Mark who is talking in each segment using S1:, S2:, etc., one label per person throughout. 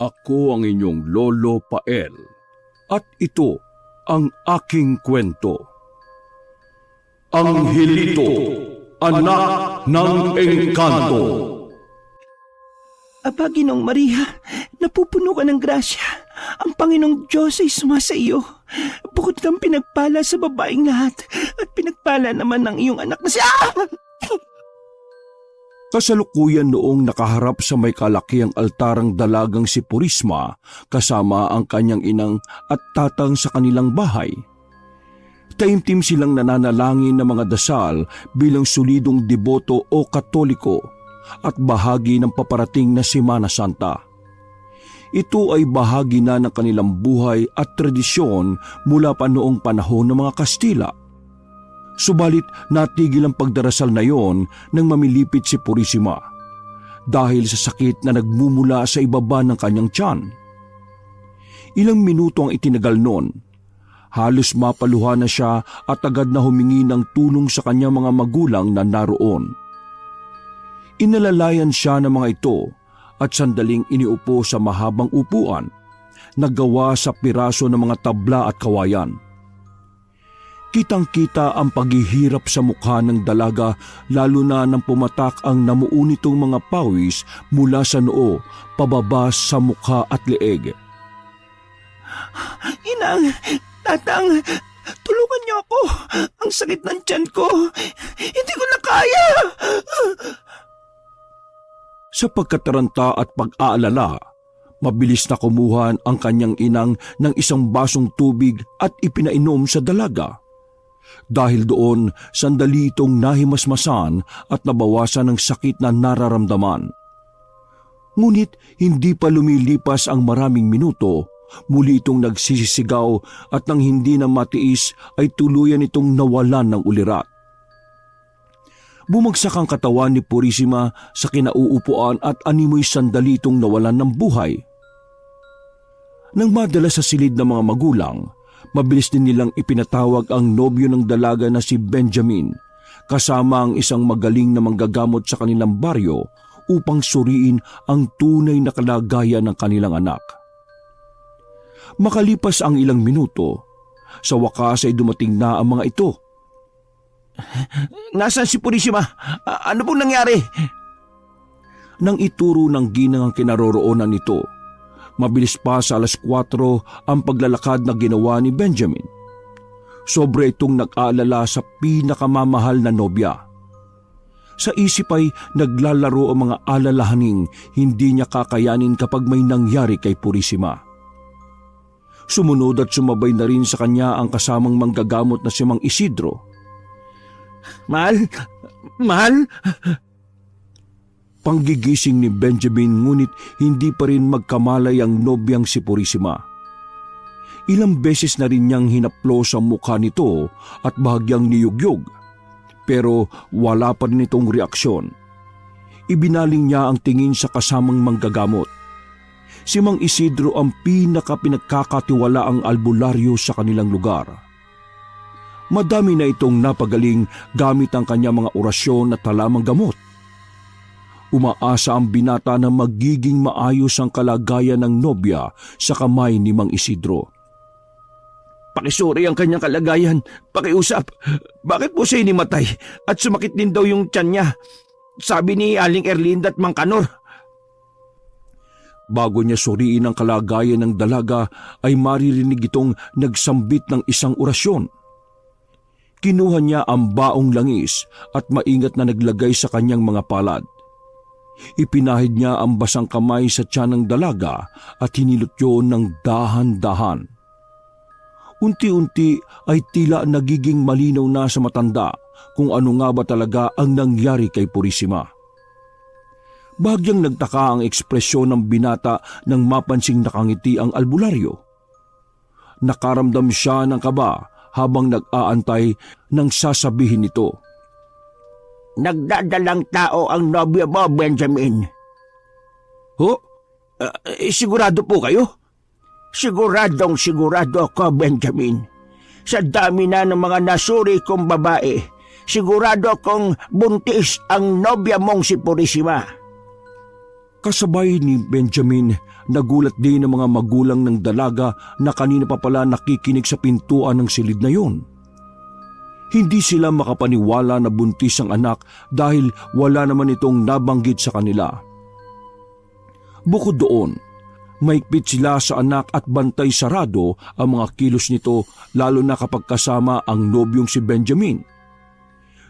S1: Ako ang inyong Lolo Pael at ito ang aking kwento. Angelito, anak ng engkanto.
S2: Aba, Ginoong Maria, napupuno ka ng grasya. Ang Panginoong Diyos ay sumasa iyo. Bukod kang pinagpala sa babaeng lahat at pinagpala naman ng iyong anak na siya.
S1: Kasalukuyan noong nakaharap sa may kalakihang altarang dalagang si Purisma kasama ang kanyang inang at tatang sa kanilang bahay. Taimtim silang nananalangin ng mga dasal bilang solidong deboto o katoliko at bahagi ng paparating na Semana Santa. Ito ay bahagi na ng kanilang buhay at tradisyon mula pa noong panahon ng mga Kastila. Subalit natigil ang pagdarasal na iyon nang mamilipit si Purisima dahil sa sakit na nagmumula sa ibaba ng kanyang tiyan. Ilang minuto ang itinagal noon. Halos mapaluha na siya at agad na humingi ng tulong sa kanyang mga magulang na naroon. Inalalayan siya ng mga ito at sandaling iniupo sa mahabang upuan na gawa sa piraso ng mga tabla at kawayan. Kitang-kita ang paghihirap sa mukha ng dalaga lalo na nang pumatak ang namuunitong mga pawis mula sa noo pababa sa mukha at leeg.
S2: Inang, tatang, tulungan niyo ako. Ang sakit ng tiyan ko. Hindi ko na kaya.
S1: Sa pagkataranta at pag-aalala, mabilis na kumuha ang kanyang inang ng isang basong tubig at ipinainom sa dalaga. Dahil doon, sandali itong nahimasmasan at nabawasan ng sakit na nararamdaman. Ngunit hindi pa lumilipas ang maraming minuto, muli itong nagsisisigaw at nang hindi na matiis ay tuluyan itong nawalan ng ulirat. Bumagsak ang katawan ni Purisima sa kinauupuan at animoy sandali itong nawalan ng buhay. Nang madala sa silid ng mga magulang, mabilis din nilang ipinatawag ang nobyo ng dalaga na si Benjamin kasama ang isang magaling na manggagamot sa kanilang baryo upang suriin ang tunay na kalagayan ng kanilang anak. Makalipas ang ilang minuto, sa wakas ay dumating na ang mga ito.
S2: Nasaan si Purisima? Ano pong nangyari?
S1: Nang ituro ng ginang ang kinaroroonan nito, mabilis pa sa 4:00 ang paglalakad na ginawa ni Benjamin. Sobra itong nag-aalala sa pinakamamahal na nobya. Sa isip ay naglalaro ang mga alalahaning hindi niya kakayanin kapag may nangyari kay Purisima. Sumunod at sumabay na rin sa kanya ang kasamang manggagamot na si Mang Isidro.
S2: Mahal? Mahal?
S1: Panggigising ni Benjamin ngunit hindi pa rin magkamalay ang nobyang si Purisima. Ilang beses na rin niyang hinaplos ang mukha nito at bahagyang niyugyog, pero wala pa rin itong reaksyon. Ibinaling niya ang tingin sa kasamang manggagamot. Si Mang Isidro ang pinakapinagkakatiwalaang albularyo sa kanilang lugar. Madami na itong napagaling gamit ang kanyang mga orasyon at talamang gamot. Umaasa ang binata na magiging maayos ang kalagayan ng nobya sa kamay ni Mang Isidro.
S2: Pakisuri ang kanyang kalagayan. Pakiusap. Bakit po siya inimatay? At sumakit din daw yung tiyan niya. Sabi ni Aling Erlinda at Mang Kanor.
S1: Bago niya suriin ang kalagayan ng dalaga ay maririnig itong nagsambit ng isang orasyon. Kinuha niya ang baong langis at maingat na naglagay sa kanyang mga palad. Ipinahid niya ang basang kamay sa tiyan ng dalaga at hinilot yun ng dahan-dahan. Unti-unti ay tila nagiging malinaw na sa matanda kung ano nga ba talaga ang nangyari kay Purisima. Bahagyang nagtaka ang ekspresyon ng binata nang mapansing nakangiti ang albularyo. Nakaramdam siya ng kaba habang nag-aantay ng sasabihin nito.
S2: Nagdadalang tao ang nobyo mo, Benjamin. Ho? Sigurado po kayo? Siguradong sigurado ako, Benjamin. Sa dami na ng mga nasuri kong babae, sigurado akong buntis ang nobya mong si Purisima.
S1: Kasabay ni Benjamin, nagulat din ang mga magulang ng dalaga na kanina pa pala nakikinig sa pintuan ng silid na yon. Hindi sila makapaniwala na buntis ang anak dahil wala naman itong nabanggit sa kanila. Bukod doon, maigpit sila sa anak at bantay sarado ang mga kilos nito lalo na kapag kasama ang nobyong si Benjamin.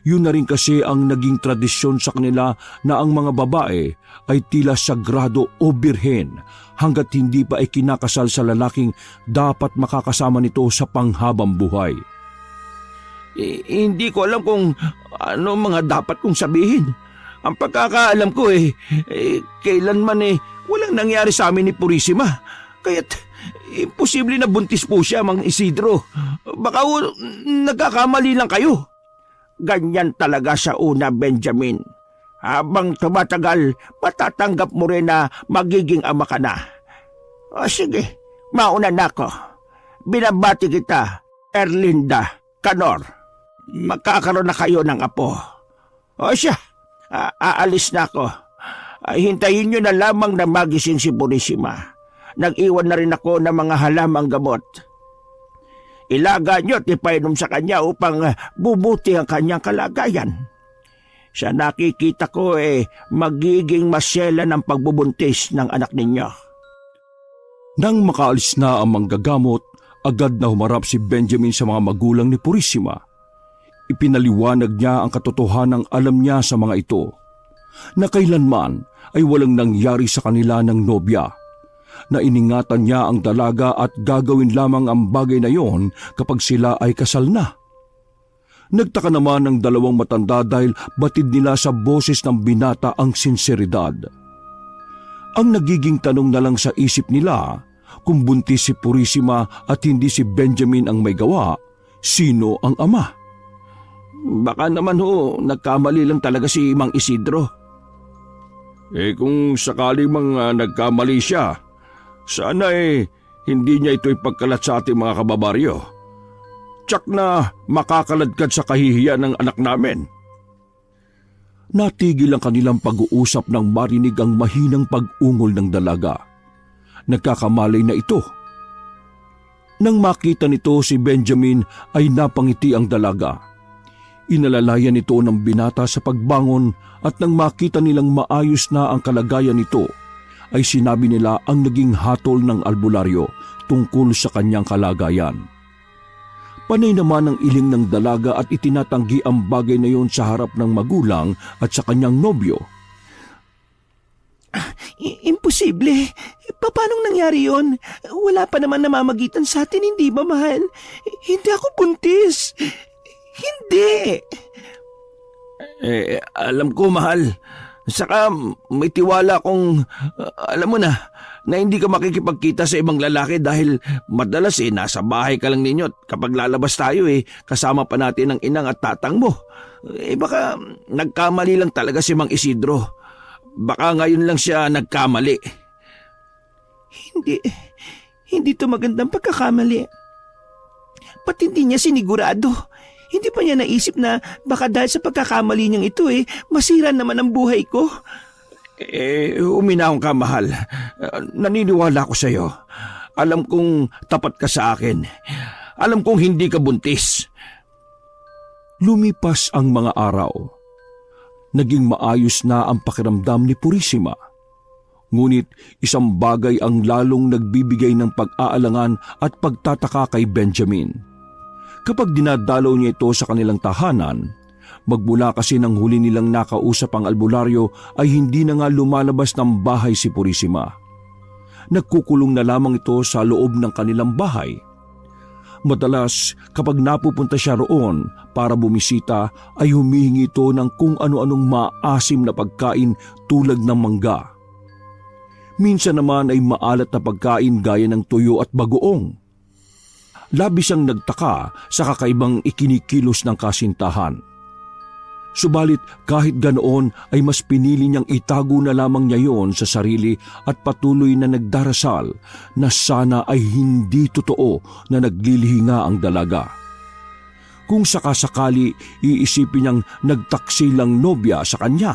S1: Yun na rin kasi ang naging tradisyon sa kanila na ang mga babae ay tila sagrado o birhen hanggat hindi pa ikinakasal sa lalaking dapat makakasama nito sa panghabang buhay.
S2: Hindi ko alam kung ano mga dapat kong sabihin. Ang pagkakaalam ko kailanman walang nangyari sa amin ni Purisima. Kaya't imposible na buntis po siya, Mang Isidro. Baka nagkakamali lang kayo. Ganyan talaga sa una, Benjamin. Habang tumatagal, matatanggap mo rin na magiging ama ka na. O sige, mauna na ako. Binabati kita, Erlinda, Kanor. Magkakaroon na kayo ng apo. O siya, aalis na ako. Hintayin nyo na lamang na magising si Purisima. Nag-iwan na rin ako ng mga halamang gamot. Ilaga nyo at ipainom sa kanya upang bubuti ang kanyang kalagayan. Sa nakikita ko magiging masela ng pagbubuntis ng anak ninyo.
S1: Nang makaalis na ang manggagamot, agad na humarap si Benjamin sa mga magulang ni Purisima. Ipinaliwanag niya ang katotohanang alam niya sa mga ito, na kailanman ay walang nangyari sa kanila ng nobya, na iningatan niya ang dalaga at gagawin lamang ang bagay na yon kapag sila ay kasal na. Nagtaka naman ang dalawang matanda dahil batid nila sa boses ng binata ang sinseridad. Ang nagiging tanong na lang sa isip nila, kung buntis si Purisima at hindi si Benjamin ang may gawa, sino ang ama?
S2: Baka naman nagkamali lang talaga si Mang Isidro.
S1: Kung sakali mang nagkamali siya, sana hindi niya ito ipagkalat sa ating mga kababaryo. Tsak na makakaladkad sa kahihiyan ng anak namin. Natigil ang kanilang pag-uusap nang marinig ang mahinang pag-ungol ng dalaga. Nagkakamalay na ito. Nang makita nito si Benjamin ay napangiti ang dalaga. Inalalayan ito ng binata sa pagbangon at nang makita nilang maayos na ang kalagayan nito, ay sinabi nila ang naging hatol ng albularyo tungkol sa kanyang kalagayan. Panay naman ang iling ng dalaga at itinatanggi ang bagay na yon sa harap ng magulang at sa kanyang nobyo.
S2: Imposible. Paano nangyari yon? Wala pa naman namamagitan sa atin, hindi ba, mahal? Hindi ako buntis. Hindi. Alam ko, mahal. Saka may tiwala kong, alam mo na hindi ka makikipagkita sa ibang lalaki dahil madalas nasa bahay ka lang ninyo at kapag lalabas tayo kasama pa natin ang inang at tatang mo. Baka nagkamali lang talaga si Mang Isidro. Baka ngayon lang siya nagkamali. Hindi to magandang pagkakamali. Ba't hindi niya sinigurado? Hindi pa niya naisip na baka dahil sa pagkakamali niyang ito masira naman ang buhay ko. Uminahon ka, mahal. Naniniwala ko sa iyo. Alam kong tapat ka sa akin. Alam kong hindi ka buntis.
S1: Lumipas ang mga araw. Naging maayos na ang pakiramdam ni Purisima. Ngunit isang bagay ang lalong nagbibigay ng pag-aalangan at pagtataka kay Benjamin. Kapag dinadalaw niya ito sa kanilang tahanan, magmula kasi nang huli nilang nakausap ang albularyo ay hindi na nga lumalabas ng bahay si Purisima. Nagkukulong na lamang ito sa loob ng kanilang bahay. Madalas kapag napupunta siya roon para bumisita ay humihingi ito ng kung ano-anong maasim na pagkain tulad ng mangga. Minsan naman ay maalat na pagkain gaya ng tuyo at bagoong. Labis ang nagtaka sa kakaibang ikinikilos ng kasintahan. Subalit kahit ganoon ay mas pinili niyang itago na lamang niya yon sa sarili at patuloy na nagdarasal na sana ay hindi totoo na naglilihinga ang dalaga. Kung sakasakali iisipin niyang nagtaksi lang nobya sa kanya,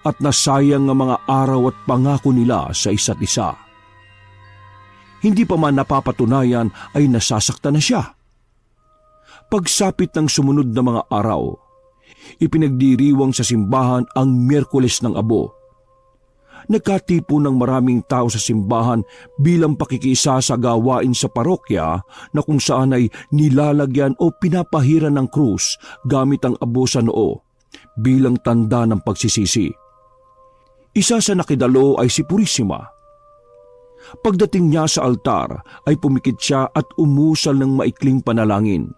S1: at nasayang ang mga araw at pangako nila sa isa't isa. Hindi pa man napapatunayan ay nasasaktan na siya. Pagsapit ng sumunod na mga araw, ipinagdiriwang sa simbahan ang Miyerkules ng Abo. Nagkatipo ng maraming tao sa simbahan bilang pakikisa sa gawain sa parokya na kung saan ay nilalagyan o pinapahiran ng krus gamit ang abo sa noo bilang tanda ng pagsisisi. Isa sa nakidalo ay si Purisima. Pagdating niya sa altar ay pumikit siya at umusal ng maikling panalangin.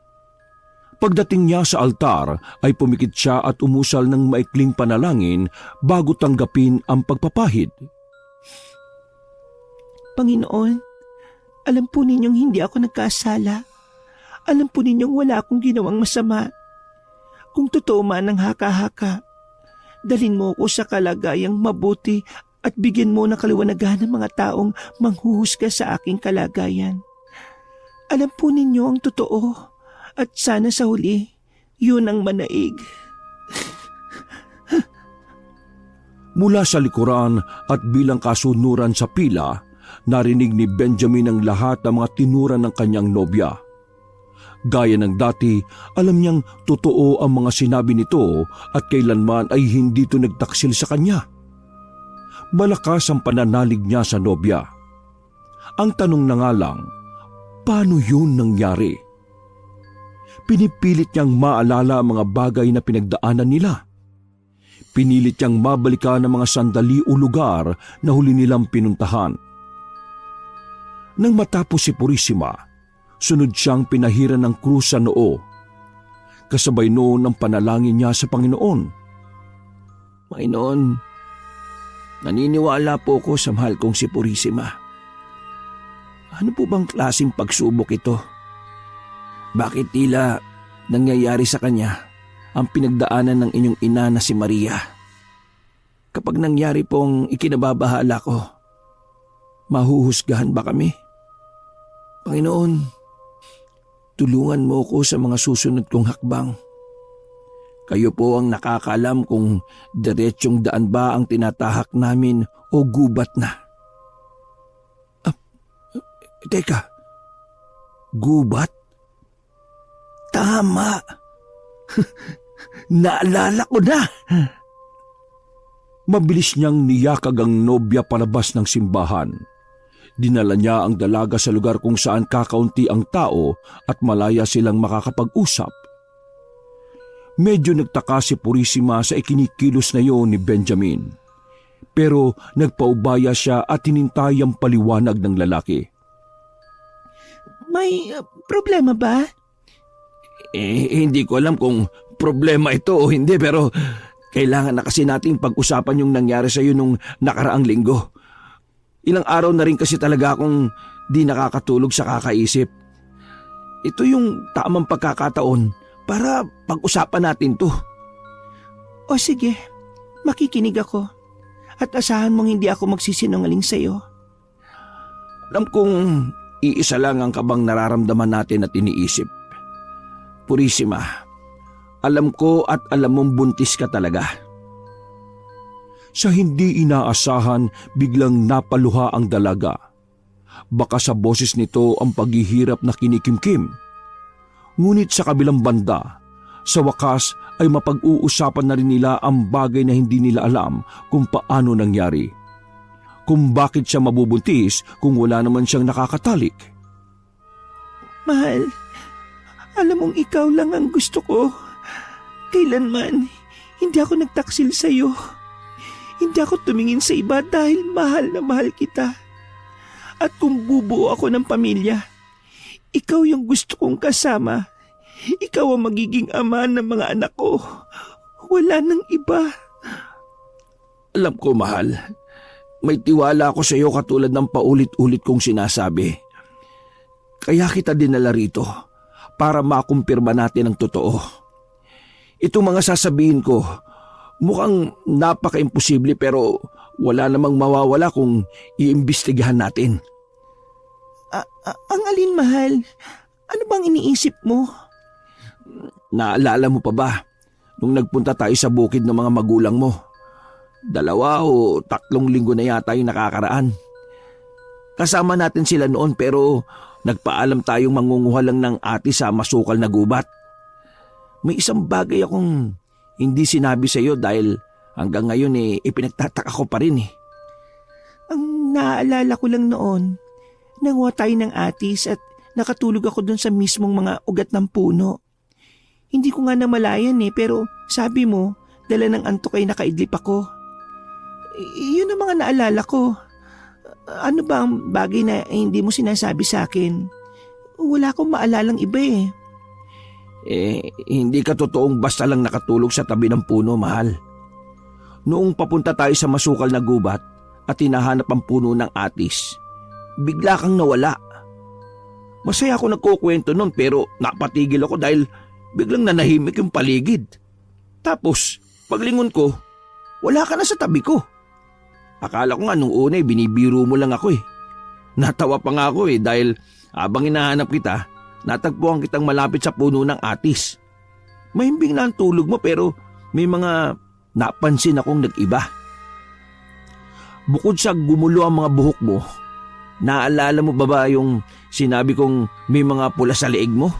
S1: Pagdating niya sa altar ay pumikit siya at umusal ng maikling panalangin bago tanggapin ang pagpapahid.
S2: Panginoon, alam po ninyong hindi ako nagkasala. Alam po ninyong wala akong ginawang masama. Kung totoo man ang haka-haka, dalhin mo ako sa kalagayang mabuti at bigyan mo ng kaliwanagan ng mga taong manghuhusga sa aking kalagayan. Alam po ninyo ang totoo. At sana sa huli, yun ang manaig.
S1: Mula sa likuran at bilang kasunuran sa pila, narinig ni Benjamin ang lahat ng mga tinuran ng kanyang nobya. Gaya ng dati, alam niyang totoo ang mga sinabi nito at kailanman ay hindi ito nagtaksil sa kanya. Malakas ang pananalig niya sa nobya. Ang tanong na nga lang, paano yun nangyari? Pinipilit niyang maalala ang mga bagay na pinagdaanan nila. Pinilit niyang mabalikan ang mga sandali o lugar na huli nilang pinuntahan. Nang matapos si Purisima, sunod siyang pinahiran ng krus sa noo. Kasabay noon ang panalangin niya sa Panginoon.
S2: Panginoon, naniniwala po ko sa mahal kong si Purisima. Ano po bang klaseng pagsubok ito? Bakit tila nangyayari sa kanya ang pinagdaanan ng inyong ina na si Maria? Kapag nangyari pong ikinababahala ko, mahuhusgahan ba kami? Panginoon, tulungan mo ko sa mga susunod kong hakbang. Kayo po ang nakakaalam kung diretsyong daan ba ang tinatahak namin o gubat na. Teka, gubat? Tama. Naalala ko na.
S1: Mabilis niyang niyakag ang nobya palabas ng simbahan. Dinala niya ang dalaga sa lugar kung saan kakaunti ang tao at malaya silang makakapag-usap. Medyo nagtaka si Purisima sa ikinikilos na iyon ni Benjamin. Pero nagpaubaya siya at hinintay ang paliwanag ng lalaki.
S2: May problema ba? Hindi ko alam kung problema ito o hindi pero kailangan na kasi nating pag-usapan yung nangyari sa iyo nung nakaraang linggo. Ilang araw na rin kasi talaga akong di nakakatulog sa kakaisip. Ito yung tamang pagkakataon para pag-usapan natin to. O sige, makikinig ako at asahan mong hindi ako magsisinungaling sa iyo. Alam kong iisa lang ang kabang nararamdaman natin at iniisip. Purisima, alam ko at alam mong buntis ka talaga.
S1: Sa hindi inaasahan, biglang napaluha ang dalaga. Baka sa boses nito ang paghihirap na kinikimkim. Ngunit sa kabilang banda, sa wakas ay mapag-uusapan na rin nila ang bagay na hindi nila alam kung paano nangyari. Kung bakit siya mabubuntis kung wala naman siyang nakakatalik.
S2: Mahal, alam mong ikaw lang ang gusto ko. Kailanman, hindi ako nagtaksil sa iyo. Hindi ako tumingin sa iba dahil mahal na mahal kita. At kung bubuo ako ng pamilya, ikaw yung gusto kong kasama. Ikaw ang magiging ama ng mga anak ko. Wala nang iba. Alam ko, mahal. May tiwala ako sa iyo katulad ng paulit-ulit kong sinasabi. Kaya kita dinala rito para makumpirma natin ang totoo. Itong mga sasabihin ko, mukhang napaka-imposible pero wala namang mawawala kung iimbestigahan natin. Ang alin, mahal? Ano bang iniisip mo? Naalala mo pa ba nung nagpunta tayo sa bukid ng mga magulang mo? 2 o 3 linggo na yata yung nakakaraan. Kasama natin sila noon pero nagpaalam tayong mangunguha lang ng ati sa masukal na gubat. May isang bagay akong hindi sinabi sa iyo dahil hanggang ngayon ipinagtataka ko pa rin. Ang naaalala ko lang noon, nanguha tayo ng atis at nakatulog ako dun sa mismong mga ugat ng puno. Hindi ko nga namalayan pero sabi mo, dala ng antok ay nakaidlip ako. Yun ang mga naalala ko. Ano ba ang bagay na hindi mo sinasabi sa akin? Wala akong maalalang iba hindi ka totoong basta lang nakatulog sa tabi ng puno, mahal. Noong papunta tayo sa masukal na gubat at hinahanap ang puno ng atis, bigla kang nawala. Masaya ako nagkukwento nun pero napatigil ako dahil biglang nanahimik yung paligid. Tapos, paglingon ko, wala ka na sa tabi ko. Akala ko nga nung una binibiro mo lang ako. Natawa pa nga ako dahil habang hinahanap kita, natagpuan kitang malapit sa puno ng atis. Mahimbing na ang tulog mo pero may mga napansin akong nag-iba. Bukod sa gumulo ang mga buhok mo, naalala mo ba yung sinabi kong may mga pula sa leeg mo?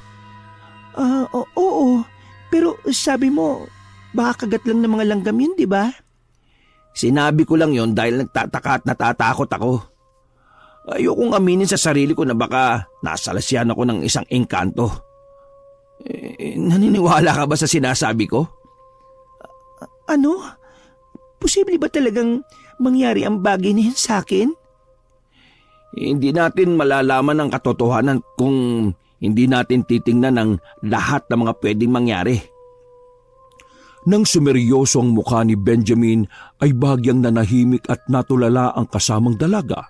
S2: Oo. Pero sabi mo, baka kagat lang ng mga langgam yun, di ba? Sinabi ko lang yon dahil nagtataka at natatakot ako. Ayokong aminin sa sarili ko na baka nasalasyan ako ng isang engkanto. Naniniwala ka ba sa sinasabi ko? Ano? Posible ba talagang mangyari ang bagay na yan sa akin? Hindi natin malalaman ang katotohanan kung hindi natin titingnan ang lahat ng mga pwedeng mangyari.
S1: Nang sumeryoso ang mukha ni Benjamin ay bahagyang nanahimik at natulala ang kasamang dalaga.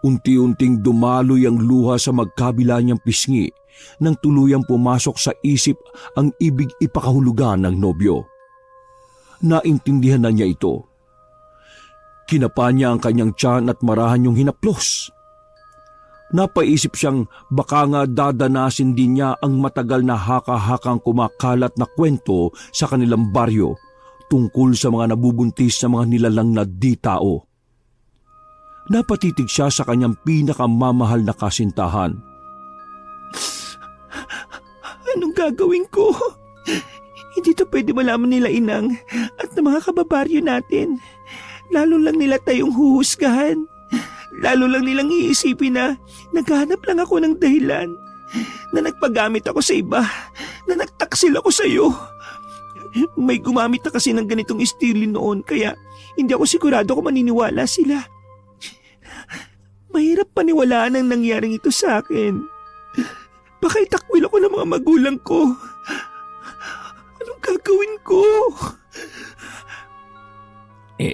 S1: Unti-unting dumaloy ang luha sa magkabila niyang pisngi nang tuluyang pumasok sa isip ang ibig ipakahulugan ng nobyo. Naintindihan na niya ito. Kinapa niya ang kanyang tiyan at marahan yung hinaplos. Napaisip siyang baka nga dadanasin din niya ang matagal na haka-hakang kumakalat na kwento sa kanilang baryo tungkol sa mga nabubuntis na mga nilalang na di-tao. Napatitig siya sa kanyang pinakamamahal na kasintahan. Anong gagawin ko? Hindi to pwede malaman nila, Inang, at ng mga kababaryo natin. Lalo lang nila tayong huhusgahan. Lalo lang nilang iisipin na naghahanap lang ako ng dahilan, na nagpagamit ako sa iba, na nagtaksil ako sa iyo. May gumamit na kasi ng ganitong istilin noon kaya hindi ako sigurado kung maniniwala sila. Mahirap paniwalaan ang nangyaring ito sa akin. Baka itakwil ako ng mga magulang ko. Anong gagawin ko?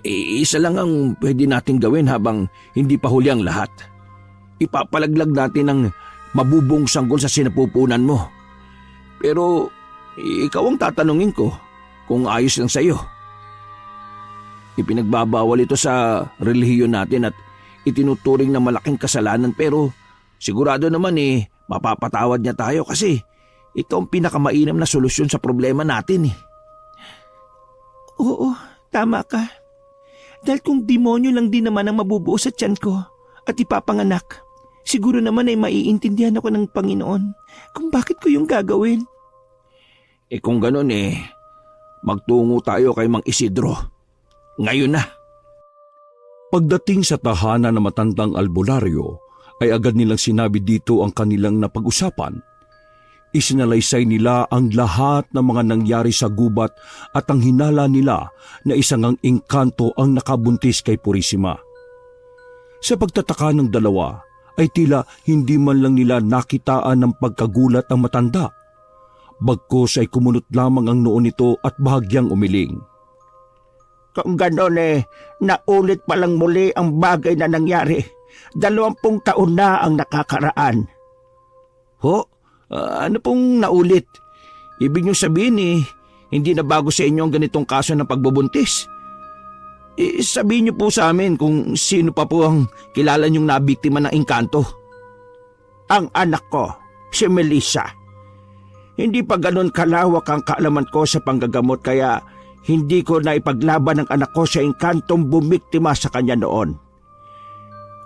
S1: Isa lang ang pwede nating gawin habang hindi pa huli ang lahat. Ipapalaglag natin ang mabubong sanggol sa sinapupunan mo. Pero ikaw ang tatanungin ko kung ayos lang sa iyo. Ipinagbabawal ito sa relihiyon natin at itinuturing na malaking kasalanan pero sigurado naman mapapatawad niya tayo kasi ito ang pinakamainam na solusyon sa problema natin. Oo, tama ka. Dahil kung demonyo lang din naman ang mabubuo sa tiyan ko at ipapanganak, siguro naman ay maiintindihan ako ng Panginoon kung bakit ko yung gagawin. Kung ganun magtungo tayo kay Mang Isidro. Ngayon na. Pagdating sa tahanan ng matandang albularyo, ay agad nilang sinabi dito ang kanilang napag-usapan. Isinalaysay nila ang lahat ng mga nangyari sa gubat at ang hinala nila na isang ang engkanto ang nakabuntis kay Purisima. Sa pagtataka ng dalawa ay tila hindi man lang nila nakitaan ng pagkagulat ang matanda. Bagkus ay kumunot lamang ang noo nito at bahagyang umiling.
S2: Kung ganon naulit pa lang muli ang bagay na nangyari. 20 taon na ang nakakaraan. Ho? Ano pong naulit? Ibig niyong sabihin hindi na bago sa inyo ang ganitong kaso ng pagbubuntis. Sabihin niyo po sa amin kung sino pa po ang kilala niyong nabiktima ng engkanto. Ang anak ko, si Melissa. Hindi pa ganon kalawak ang kaalaman ko sa panggagamot kaya Hindi ko na ipaglaban ang anak ko sa engkantong bumiktima sa kanya noon.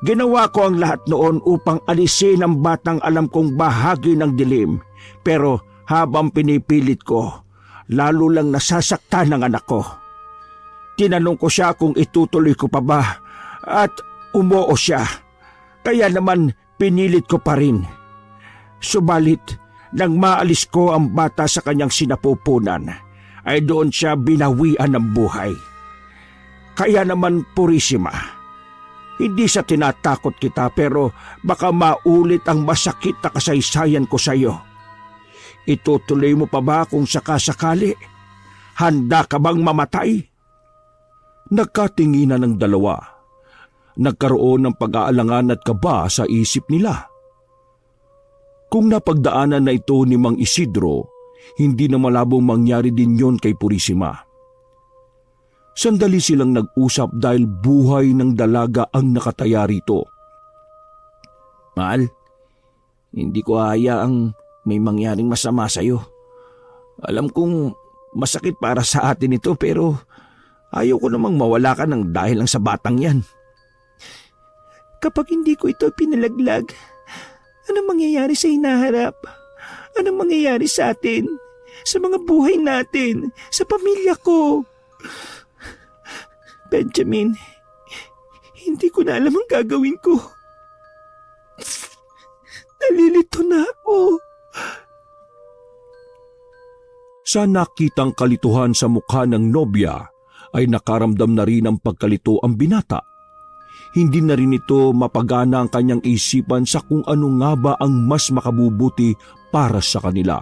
S2: Ginawa ko ang lahat noon upang alisin ang batang alam kong bahagi ng dilim, pero habang pinipilit ko, lalo lang nasasaktan ang anak ko. Tinanong ko siya kung itutuloy ko pa ba at umoo siya. Kaya naman pinilit ko pa rin. Subalit, nang maalis ko ang bata sa kanyang sinapupunan, ay doon siya binawian ng buhay. Kaya naman, Purisima, hindi sa tinatakot kita pero baka maulit ang masakit na kasaysayan ko sa iyo. Itutuloy mo pa ba kung sakasakali? Handa ka bang mamatay? Nagkatinginan ng dalawa. Nagkaroon ng pag-aalangan at kaba sa isip nila. Kung napagdaanan na ito ni Mang Isidro, hindi na malabong mangyari din yon kay Purisima. Sandali silang nag-usap dahil buhay ng dalaga ang nakataya rito.
S3: Mahal, hindi ko hayaang may mangyaring masama sa iyo. Alam kong masakit para sa atin ito pero ayaw ko namang mawala ka ng dahil lang sa batang yan.
S4: Kapag hindi ko ito pinalaglag, anong mangyayari sa hinaharap? Anong mangyayari sa atin? Sa mga buhay natin? Sa pamilya ko? Benjamin, hindi ko na alam ang gagawin ko. Nalilito na ako.
S1: Sa nakitang kalituhan sa mukha ng nobya, ay nakaramdam na rin ang pagkalito ang binata. Hindi na rin ito mapagana ang kanyang isipan sa kung ano nga ba ang mas makabubuti para sa kanila.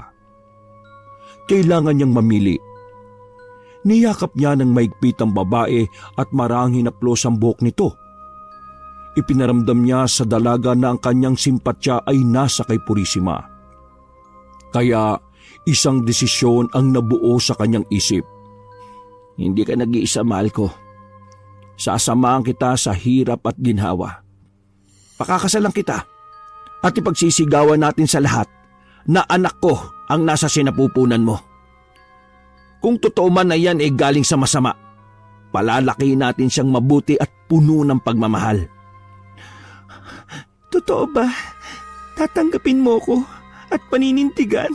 S1: Kailangan niyang mamili. Niyakap niya ng maigpit ang babae at marang hinaplos ang buhok nito. Ipinaramdam niya sa dalaga na ang kanyang simpatya ay nasa kay Purisima. Kaya isang desisyon ang nabuo sa kanyang isip.
S3: Hindi ka nag-iisa, mahal ko. Sasamahan kita sa hirap at ginhawa. Pakakasalan kita at ipagsisigawan natin sa lahat na anak ko ang nasa sinapupunan mo. Kung totoo man na yan ay galing sa masama, palalakihin natin siyang mabuti at puno ng pagmamahal.
S4: Totoo ba? Tatanggapin mo ko at paninindigan?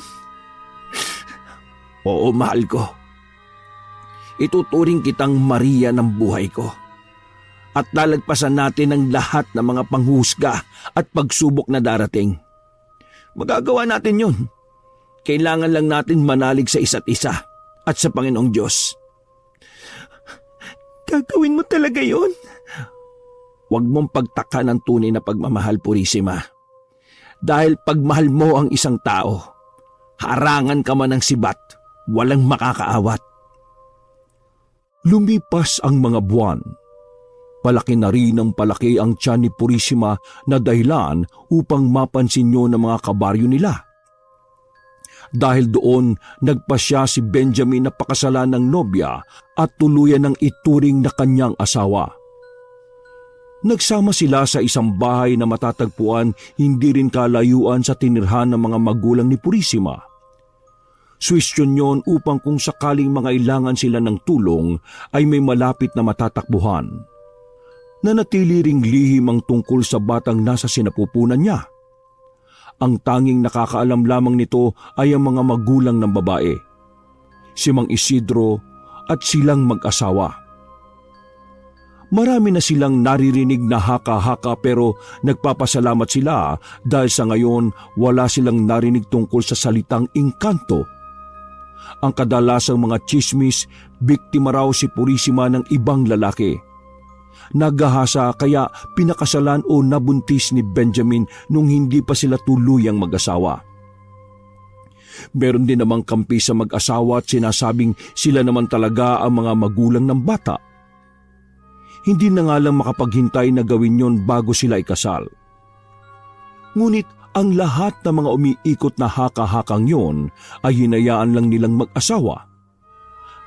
S3: Oo, mahal ko. Ituturing kitang Maria ng buhay ko. At lalagpasan natin ang lahat ng mga panghusga at pagsubok na darating. Magagawa natin yun. Kailangan lang natin manalig sa isa't isa at sa Panginoong Diyos.
S4: Gagawin mo talaga yun?
S3: Huwag mong pagtaka ng tunay na pagmamahal, Purisima. Dahil pagmahal mo ang isang tao, harangan ka man ng sibat, walang makakaawat.
S1: Lumipas ang mga buwan. Palaki na rin ang palaki ang tiyan ni Purisima na dahilan upang mapansin niyo ng mga kabaryo nila. Dahil doon, nagpasya si Benjamin na pakasalan ng nobya at tuluyan ng ituring na kanyang asawa. Nagsama sila sa isang bahay na matatagpuan hindi rin kalayuan sa tinirhan ng mga magulang ni Purisima. Suwestyon yon upang kung sakaling mangailangan sila ng tulong ay may malapit na matatakbuhan. Nanatili ring lihim ang tungkol sa batang nasa sinapupunan niya. Ang tanging nakakaalam lamang nito ay ang mga magulang ng babae, si Mang Isidro at silang mag-asawa. Marami na silang naririnig na haka-haka pero nagpapasalamat sila dahil sa ngayon wala silang narinig tungkol sa salitang engkanto. Ang kadalasang mga chismis, biktima raw si Purisima ng ibang lalaki. Naghahasa kaya pinakasalan o nabuntis ni Benjamin nung hindi pa sila tuluyang mag-asawa. Meron din namang kampi sa mag-asawa at sinasabing sila naman talaga ang mga magulang ng bata. Hindi na nga lang makapaghintay na gawin yon bago sila ikasal. Ngunit ang lahat ng mga umiikot na haka-hakang yon ay hinayaan lang nilang mag-asawa.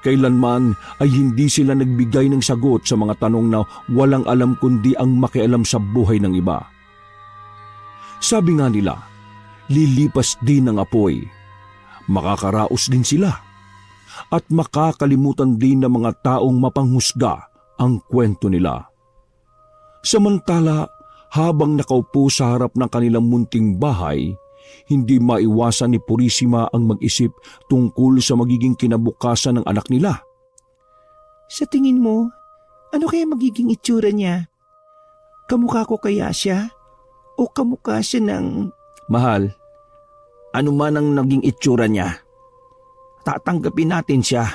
S1: Kailanman ay hindi sila nagbigay ng sagot sa mga tanong na walang alam kundi ang makialam sa buhay ng iba. Sabi nga nila, lilipas din ang apoy. Makakaraos din sila. at makakalimutan din ng mga taong mapanghusga ang kwento nila. Samantala, habang nakaupo sa harap ng kanilang munting bahay, hindi maiwasan ni Purisima ang mag-isip tungkol sa magiging kinabukasan ng anak nila.
S4: Sa tingin mo, ano kaya magiging itsura niya? Kamukha ko kaya siya? O kamukha siya ng...
S3: Mahal, ano man ang naging itsura niya, tatanggapin natin siya.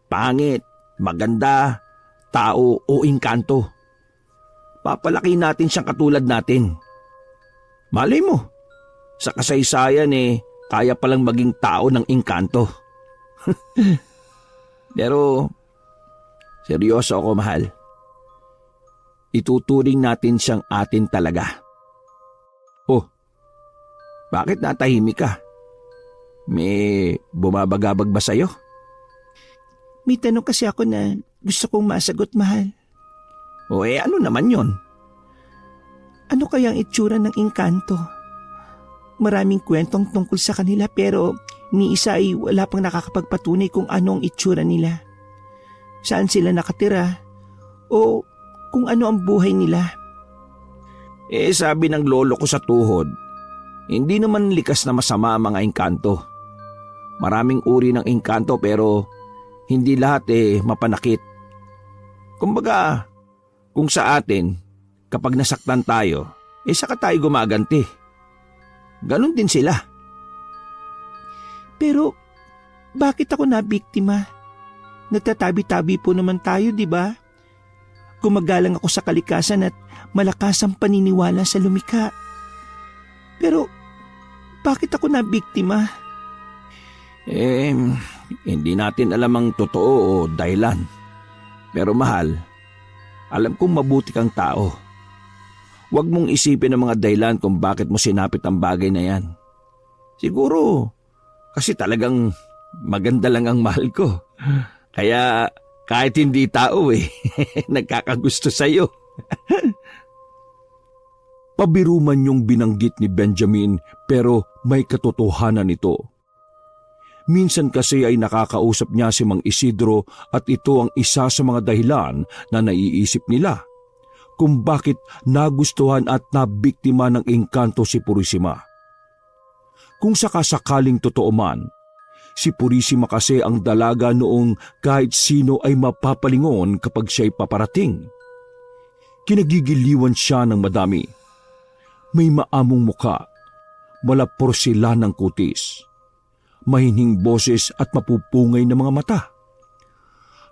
S3: Pangit, maganda, tao o engkanto. Papalaki natin siyang katulad natin. Malay mo, sa kasaysayan kaya palang maging tao ng engkanto. Pero, seryoso ako, mahal. Ituturing natin siyang atin talaga. Oh, bakit natahimik ka? May bumabagabag ba sa'yo?
S4: May tanong kasi ako na gusto kong masagot, mahal.
S3: O ano naman yon?
S4: Ano kaya ang itsura ng engkanto? Maraming kwentong tungkol sa kanila pero ni isa ay wala pang nakakapagpatunay kung ano ang itsura nila. Saan sila nakatira? O kung ano ang buhay nila?
S3: Sabi ng lolo ko sa tuhod, hindi naman likas na masama ang mga engkanto. Maraming uri ng engkanto pero hindi lahat mapanakit. Kumbaga, kung sa atin, kapag nasaktan tayo, saka tayo gumaganti. Ganon din sila.
S4: Pero bakit ako nabiktima? Nagtatabi-tabi po naman tayo, di ba? Gumagalang ako sa kalikasan at malakas ang paniniwala sa lumikha. Pero bakit ako nabiktima?
S3: Hindi natin alam ang totoo o dahilan. Pero mahal, alam kong mabuti kang tao. Huwag mong isipin ang mga dahilan kung bakit mo sinapit ang bagay na yan. Siguro, kasi talagang maganda lang ang mahal ko. Kaya kahit hindi tao nagkakagusto sa'yo.
S1: Pabiro man yung binanggit ni Benjamin pero may katotohanan ito. Minsan kasi ay nakakausap niya si Mang Isidro at ito ang isa sa mga dahilan na naiisip nila kung bakit nagustuhan at nabiktima ng engkanto si Purisima. Kung sakasakaling totoo man, si Purisima kasi ang dalaga noong kahit sino ay mapapalingon kapag siya'y paparating. Kinagigiliwan siya ng madami. May maamong muka, malaporsilanang kutis, mahinhing boses at mapupungay na mga mata.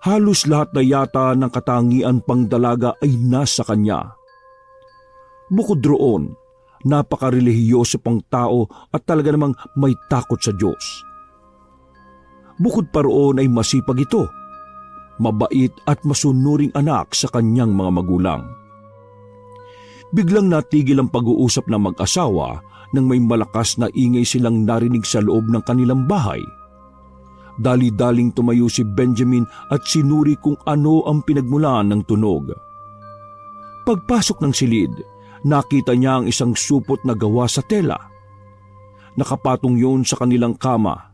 S1: Halos lahat na yata ng katangian pang dalaga ay nasa kanya. Bukod roon, napakarelihiyoso pang tao at talaga namang may takot sa Diyos. Bukod pa roon ay masipag ito, mabait at masunuring anak sa kanyang mga magulang. Biglang natigil ang pag-uusap ng mag-asawa nang may malakas na ingay silang narinig sa loob ng kanilang bahay. Dali-daling tumayo si Benjamin at sinuri kung ano ang pinagmulan ng tunog. Pagpasok ng silid, nakita niya ang isang supot na gawa sa tela. Nakapatong yun sa kanilang kama.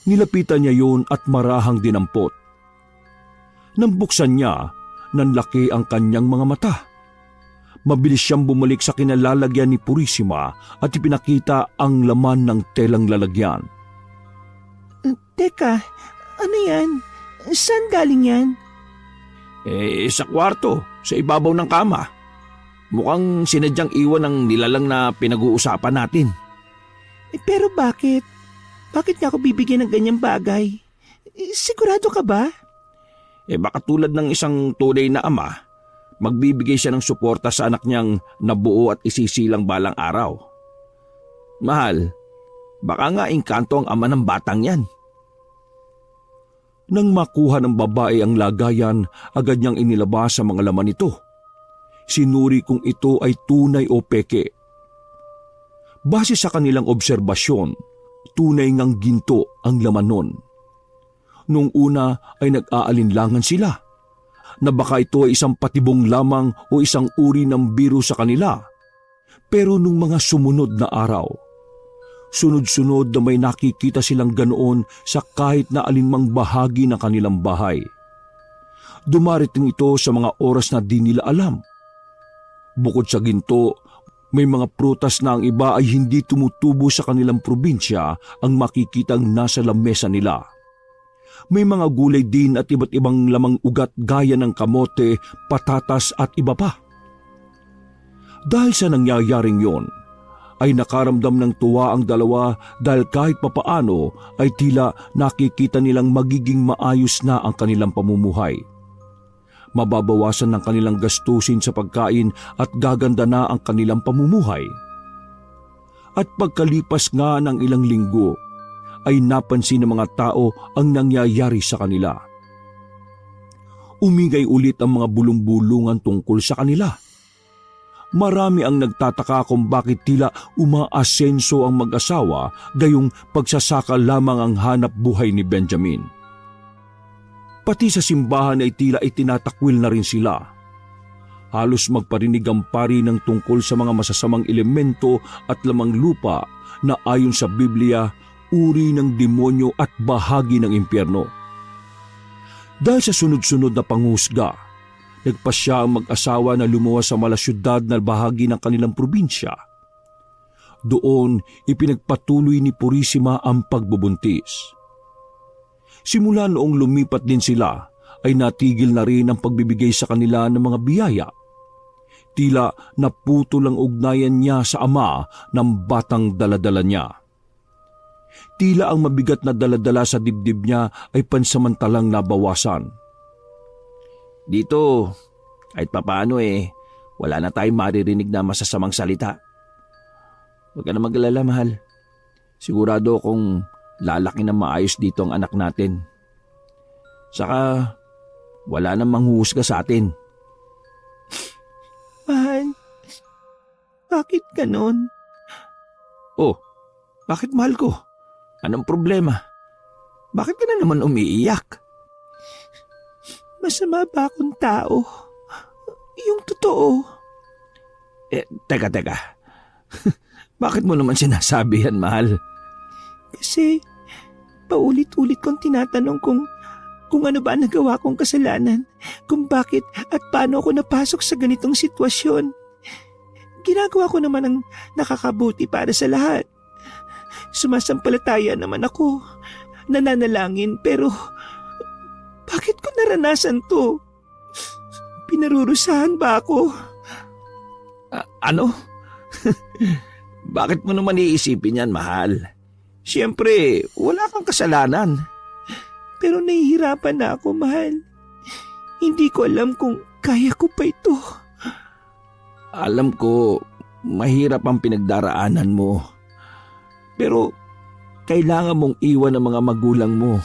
S1: Nilapitan niya yun at marahang dinampot. Nang buksan niya, nanlaki ang kanyang mga mata. Mabilis siyang bumalik sa kinalalagyan ni Purisima at ipinakita ang laman ng telang lalagyan.
S4: Teka, ano yan? Saan galing yan?
S3: Sa kwarto, sa ibabaw ng kama. Mukhang sinadyang iwan ng nilalang na pinag-uusapan natin.
S4: Pero bakit? Bakit niya ako bibigyan ng ganyang bagay? Sigurado ka ba?
S3: Baka tulad ng isang tunay na ama, magbibigay siya ng suporta sa anak niyang nabuo at isisilang balang araw. Mahal, baka nga engkanto ang ama ng batang yan.
S1: Nang makuha ng babae ang lagayan, agad niyang inilabas sa mga laman nito. Sinuri kung ito ay tunay o peke. Base sa kanilang obserbasyon, tunay ngang ginto ang laman nun. Nung una ay nag-aalinlangan sila na baka ito ay isang patibong lamang o isang uri ng biro sa kanila. Pero nung mga sumunod na araw, Sunod-sunod na may nakikita silang ganoon sa kahit na alinmang bahagi ng kanilang bahay. Dumarating ito sa mga oras na di nila alam. Bukod sa ginto, may mga prutas na ang iba ay hindi tumutubo sa kanilang probinsya ang makikitang nasa lamesa nila. May mga gulay din at iba't ibang lamang ugat gaya ng kamote, patatas at iba pa. Dahil sa nangyayaring yon, ay nakaramdam ng tuwa ang dalawa dahil kahit papaano ay tila nakikita nilang magiging maayos na ang kanilang pamumuhay. Mababawasan ng kanilang gastusin sa pagkain at gaganda na ang kanilang pamumuhay. At pagkalipas nga ng ilang linggo, ay napansin ng mga tao ang nangyayari sa kanila. Umingay ulit ang mga bulong-bulungan tungkol sa kanila. Marami ang nagtataka kung bakit tila umaasenso ang mag-asawa gayong pagsasaka lamang ang hanap buhay ni Benjamin. Pati sa simbahan ay tila itinatakwil na rin sila. Halos magparinig ang pari ng tungkol sa mga masasamang elemento at lamang lupa na ayon sa Biblia, uri ng demonyo at bahagi ng impyerno. Dahil sa sunod-sunod na panghusga, nagpasya ang mag-asawa na lumuwas sa malasyudad na bahagi ng kanilang probinsya. Doon, ipinagpatuloy ni Purisima ang pagbubuntis. Simula noong lumipat din sila, ay natigil na rin ang pagbibigay sa kanila ng mga biyaya. Tila naputol ang ugnayan niya sa ama ng batang daladala niya. Tila ang mabigat na daladala sa dibdib niya ay pansamantalang nabawasan.
S3: Dito, kahit papaano wala na tayong maririnig na masasamang salita. Huwag ka na mag-alala, mahal. Sigurado akong lalaki na maayos dito ang anak natin. Saka, wala nang manghuhusga sa atin.
S4: Mahal, bakit ganon?
S3: Oh, bakit mahal ko? Anong problema? Bakit ka na naman umiiyak?
S4: Masama ba akong tao? Yung totoo.
S3: Teka. Bakit mo naman sinasabi yan, mahal?
S4: Kasi paulit-ulit kong tinatanong kung ano ba ang nagawa kong kasalanan, kung bakit at paano ako napasok sa ganitong sitwasyon. Ginagawa ko naman ang nakakabuti para sa lahat. Sumasampalataya naman ako, nananalangin, pero bakit ko naranasan to? Pinarurusahan ba ako?
S3: Ano? Bakit mo naman iisipin yan, mahal? Siyempre, wala kang kasalanan.
S4: Pero nahihirapan na ako, mahal. Hindi ko alam kung kaya ko pa ito.
S3: Alam ko, mahirap ang pinagdaraanan mo. Pero, kailangan mong iwan ang mga magulang mo,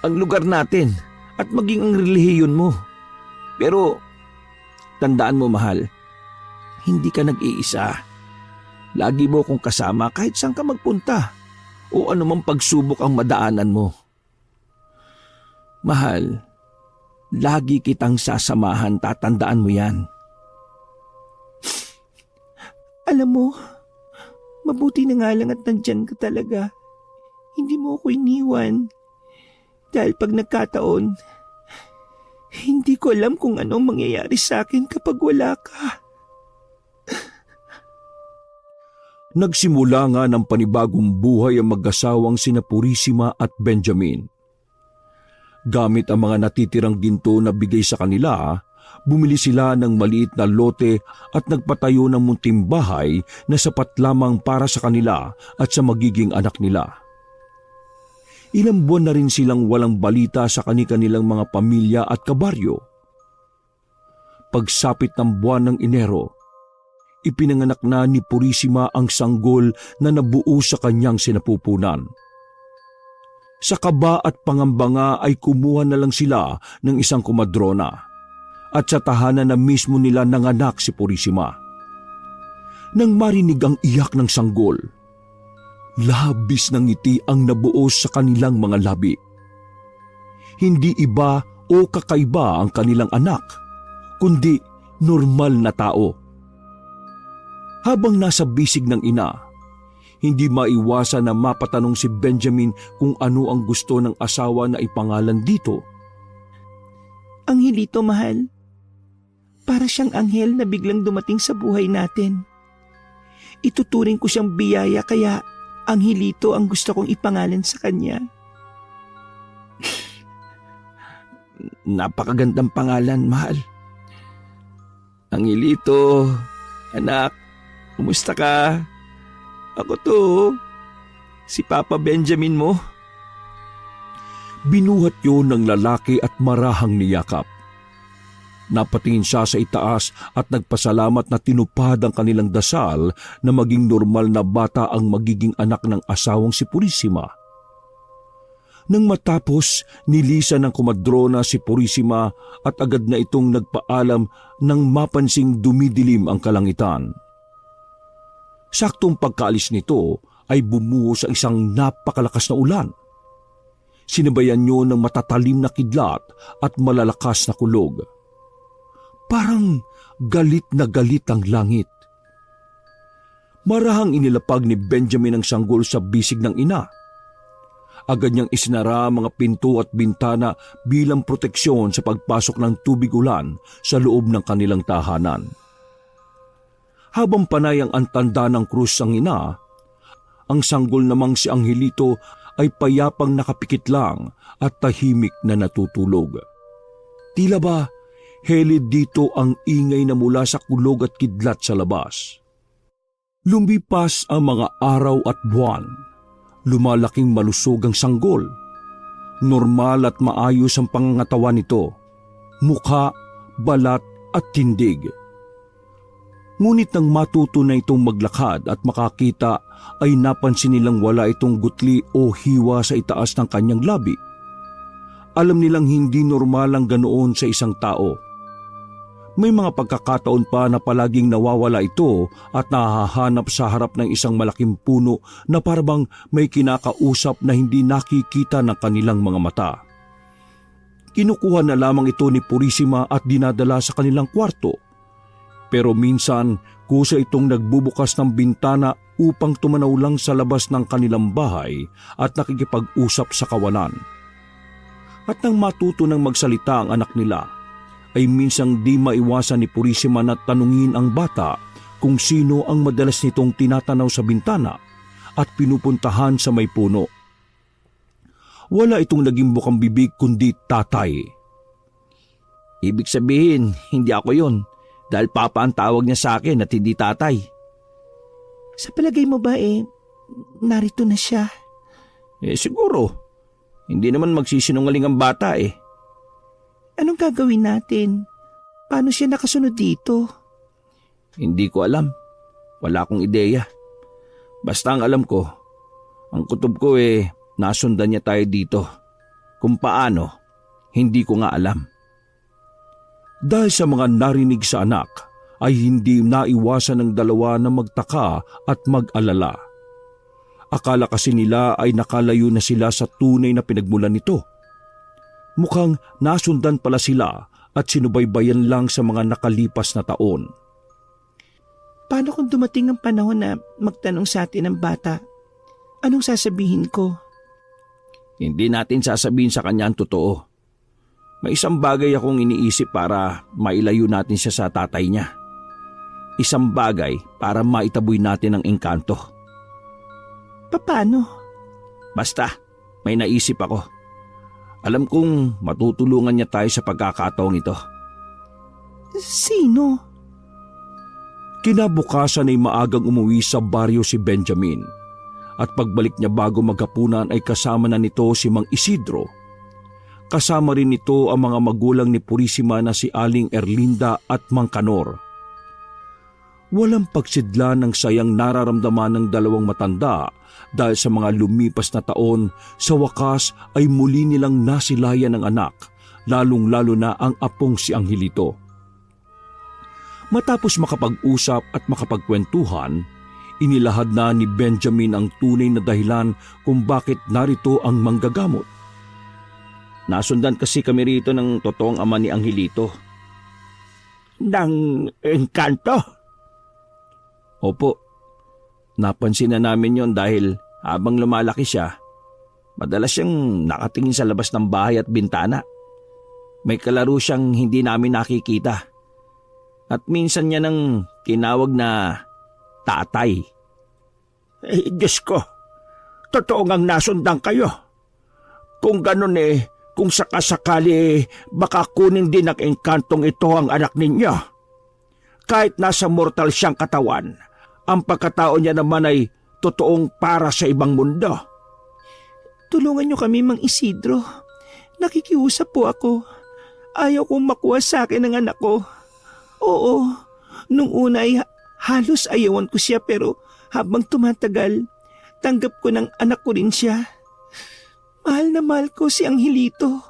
S3: ang lugar natin, at maging ang relihiyon mo. Pero, tandaan mo, mahal, hindi ka nag-iisa. Lagi mo akong kasama kahit saan ka magpunta o anumang pagsubok ang madaanan mo. Mahal, lagi kitang sasamahan, tatandaan mo yan.
S4: Alam mo, mabuti na nga lang at nandyan ka talaga. Hindi mo ako iniwan. Dahil pag nagkataon, hindi ko alam kung anong mangyayari sa akin kapag wala ka.
S1: Nagsimula nga ng panibagong buhay ang mag-asawang sina Purisima at Benjamin. Gamit ang mga natitirang ginto na bigay sa kanila, bumili sila ng maliit na lote at nagpatayo ng munting bahay na sapat lamang para sa kanila at sa magiging anak nila. Ilang buwan na rin silang walang balita sa kani-kanilang mga pamilya at kabaryo. Pagsapit ng buwan ng Enero, ipinanganak na ni Purisima ang sanggol na nabuo sa kanyang sinapupunan. Sa kaba at pangamba nga ay kumuha na lang sila ng isang kumadrona at sa tahanan na mismo nila nanganak si Purisima. Nang marinig ang iyak ng sanggol, labis ng ngiti ang nabuo sa kanilang mga labi. Hindi iba o kakaiba ang kanilang anak, kundi normal na tao. Habang nasa bisig ng ina, hindi maiwasan na mapatanong si Benjamin kung ano ang gusto ng asawa na ipangalan dito.
S4: Angelito, mahal. Para siyang anghel na biglang dumating sa buhay natin. Ituturing ko siyang biyaya kaya Angelito ang gusto kong ipangalan sa kanya.
S3: Napakagandang pangalan, mahal. Angelito, anak, kumusta ka? Ako to, si Papa Benjamin mo.
S1: Binuhat yun ng lalaki at marahang niyakap. Napatingin siya sa itaas at nagpasalamat na tinupad ang kanilang dasal na maging normal na bata ang magiging anak ng asawang si Purisima. Nang matapos, nilisan ng kumadrona si Purisima at agad na itong nagpaalam nang mapansing dumidilim ang kalangitan. Saktong pagkaalis nito ay bumuhos ang isang napakalakas na ulan. Sinabayan niyo ng matatalim na kidlat at malalakas na kulog. Parang galit na galit ang langit. Marahang inilapag ni Benjamin ang sanggol sa bisig ng ina. Agad niyang isinara mga pinto at bintana bilang proteksyon sa pagpasok ng tubig ulan sa loob ng kanilang tahanan. Habang panay ang antanda ng krus ang ina, ang sanggol namang si Angelito ay payapang nakapikit lang at tahimik na natutulog. Tila ba helid dito ang ingay na mula sa kulog at kidlat sa labas. Lumipas ang mga araw at buwan. Lumalaking malusog ang sanggol. Normal at maayos ang pangangatawan nito. Mukha, balat at tindig. Ngunit nang matuto na itong maglakad at makakita ay napansin nilang wala itong gutli o hiwa sa itaas ng kanyang labi. Alam nilang hindi normal ang ganoon sa isang tao. May mga pagkakataon pa na palaging nawawala ito at nahahanap sa harap ng isang malaking puno na parabang may kinakausap na hindi nakikita ng kanilang mga mata. Kinukuha na lamang ito ni Purisima at dinadala sa kanilang kwarto. Pero minsan, kusa itong nagbubukas ng bintana upang tumanaw lang sa labas ng kanilang bahay at nakikipag-usap sa kawalan. At nang matuto ng magsalita ang anak nila, ay minsang di maiwasan ni Purisima na tanungin ang bata kung sino ang madalas nitong tinatanaw sa bintana at pinupuntahan sa may puno. Wala itong naging bukang bibig kundi tatay.
S3: Ibig sabihin, hindi ako yon dahil papa ang tawag niya sa akin at hindi tatay.
S4: Sa palagay mo ba narito na siya?
S3: Siguro. Hindi naman magsisinungaling ang bata
S4: Anong gagawin natin? Paano siya nakasunod dito?
S3: Hindi ko alam. Wala akong ideya. Basta ang alam ko, ang kutob ko nasundan niya tayo dito. Kung paano, hindi ko nga alam.
S1: Dahil sa mga narinig sa anak, ay hindi naiwasan ng dalawa na magtaka at mag-alala. Akala kasi nila ay nakalayo na sila sa tunay na pinagmulan nito. Mukhang nasundan pala sila at sinubaybayan lang sa mga nakalipas na taon.
S4: Paano kung dumating ang panahon na magtanong sa atin ng bata? Anong sasabihin ko?
S3: Hindi natin sasabihin sa kanya ang totoo. May isang bagay akong iniisip para mailayo natin siya sa tatay niya. Isang bagay para maitaboy natin ang engkanto.
S4: Paano?
S3: Basta, may naisip ako. Alam kong matutulungan niya tayo sa pagkakataong ito.
S4: Sino?
S1: Kinabukasan ay maagang umuwi sa baryo si Benjamin. At pagbalik niya bago maghapunan ay kasama na nito si Mang Isidro. Kasama rin nito ang mga magulang ni Purisima na si Aling Erlinda at Mang Kanor. Walang pagsidla ng sayang nararamdaman ng dalawang matanda dahil sa mga lumipas na taon, sa wakas ay muli nilang nasilayan ng anak, lalong-lalo na ang apong si Angelito. Matapos makapag-usap at makapagkwentuhan, inilahad na ni Benjamin ang tunay na dahilan kung bakit narito ang manggagamot.
S3: Nasundan kasi kami rito ng totoong ama ni Angelito.
S2: Ng engkanto?
S3: Opo. Napansin na namin yon dahil habang lumalaki siya, madalas siyang nakatingin sa labas ng bahay at bintana. May kalaro siyang hindi namin nakikita. At minsan niya nang tinawag na tatay.
S2: Diyos ko, totoo ngang nasundan kayo. Kung ganun kung sakasakali baka kunin din ng engkantong ito ang anak ninyo. Kahit nasa mortal siyang katawan, ang pagkatao niya naman ay totoong para sa ibang mundo.
S4: Tulungan niyo kami, Mang Isidro. Nakikiusap po ako. Ayaw kong makuha sa akin ang anak ko. Oo, nung una ay halos ayawan ko siya pero habang tumatagal, tanggap ko ng anak ko rin siya. Mahal na mahal ko si Angelito.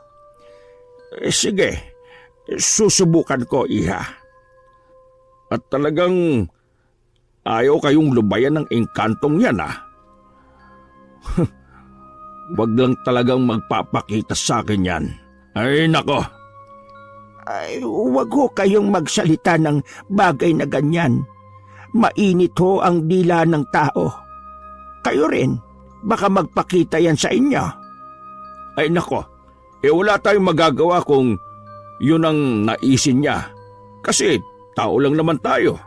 S2: Sige, susubukan ko, iha. At talagang ayaw kayong lubayan ng engkantong yan, Wag lang talagang magpapakita sa akin yan. Ay, nako. Ay, wag ho kayong magsalita ng bagay na ganyan. Mainit ho ang dila ng tao. Kayo rin, baka magpakita yan sa inyo. Ay, nako. Wala tayong magagawa kung yun ang naisin niya. Kasi tao lang naman tayo.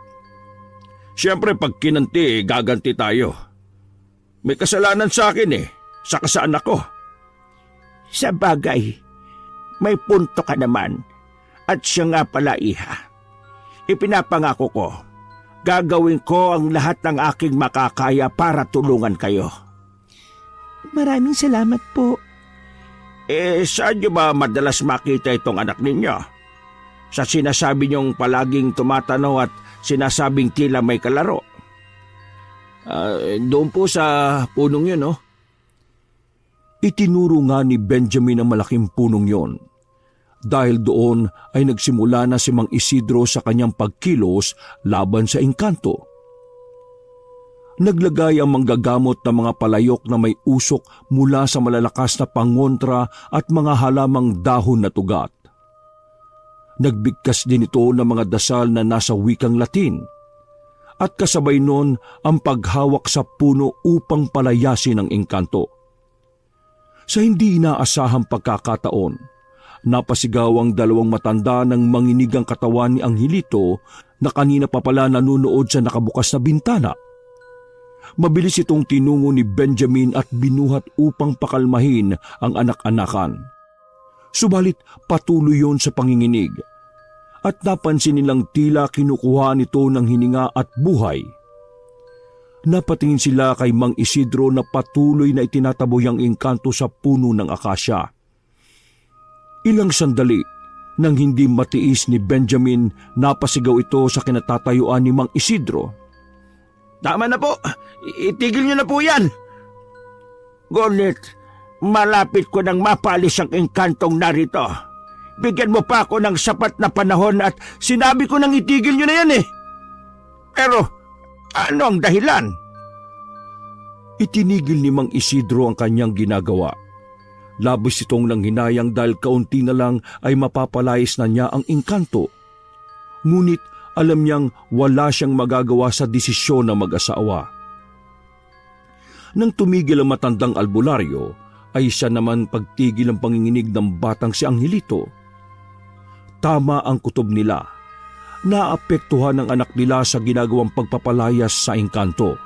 S2: Siyempre, pag kinanti, gaganti tayo. May kasalanan sa akin saka sa anak ko. Sa bagay, may punto ka naman. At siya nga pala, iha. Ipinapangako ko, gagawin ko ang lahat ng aking makakaya para tulungan kayo.
S4: Maraming salamat po.
S2: Saan niyo ba madalas makita itong anak ninyo? Sa sinasabi niyong palaging tumatanaw at sinasabing tila may kalaro?
S3: Doon po sa punong yun,
S1: Itinuro nga ni Benjamin ang malaking punong yon. Dahil doon ay nagsimula na si Mang Isidro sa kanyang pagkilos laban sa engkanto. Naglagay ang manggagamot ng mga palayok na may usok mula sa malalakas na pangontra at mga halamang dahon na tugat. Nagbigkas din ito ng mga dasal na nasa wikang Latin. At kasabay nun ang paghawak sa puno upang palayasin ang engkanto. Sa hindi inaasahang pagkakataon, napasigaw ang dalawang matanda ng manginigang katawan ni Angelito na kanina pa pala nanunood sa nakabukas na bintana. Mabilis itong tinungo ni Benjamin at binuhat upang pakalmahin ang anak-anakan. Subalit patuloy yon sa panginginig at napansin nilang tila kinukuha nito ng hininga at buhay. Napatingin sila kay Mang Isidro na patuloy na itinataboy ang engkanto sa puno ng akasya. Ilang sandali, nang hindi matiis ni Benjamin, napasigaw ito sa kinatatayuan ni Mang Isidro.
S2: Tama na po! Itigil niyo na po yan! Ngunit, malapit ko nang mapalis ang engkantong narito. Bigyan mo pa ako ng sapat na panahon at sinabi ko nang itigil niyo na yan Pero, ano ang dahilan?
S1: Itinigil ni Mang Isidro ang kanyang ginagawa. Labis itong nanghinayang dahil kaunti na lang ay mapapalayas na niya ang engkanto. Ngunit alam niyang wala siyang magagawa sa desisyon ng mag-asawa. Nang tumigil ang matandang albularyo, ay siya naman pagtigil ang panginginig ng batang si Angelito. Tama ang kutob nila. Naapektuhan ang anak nila sa ginagawang pagpapalayas sa engkanto.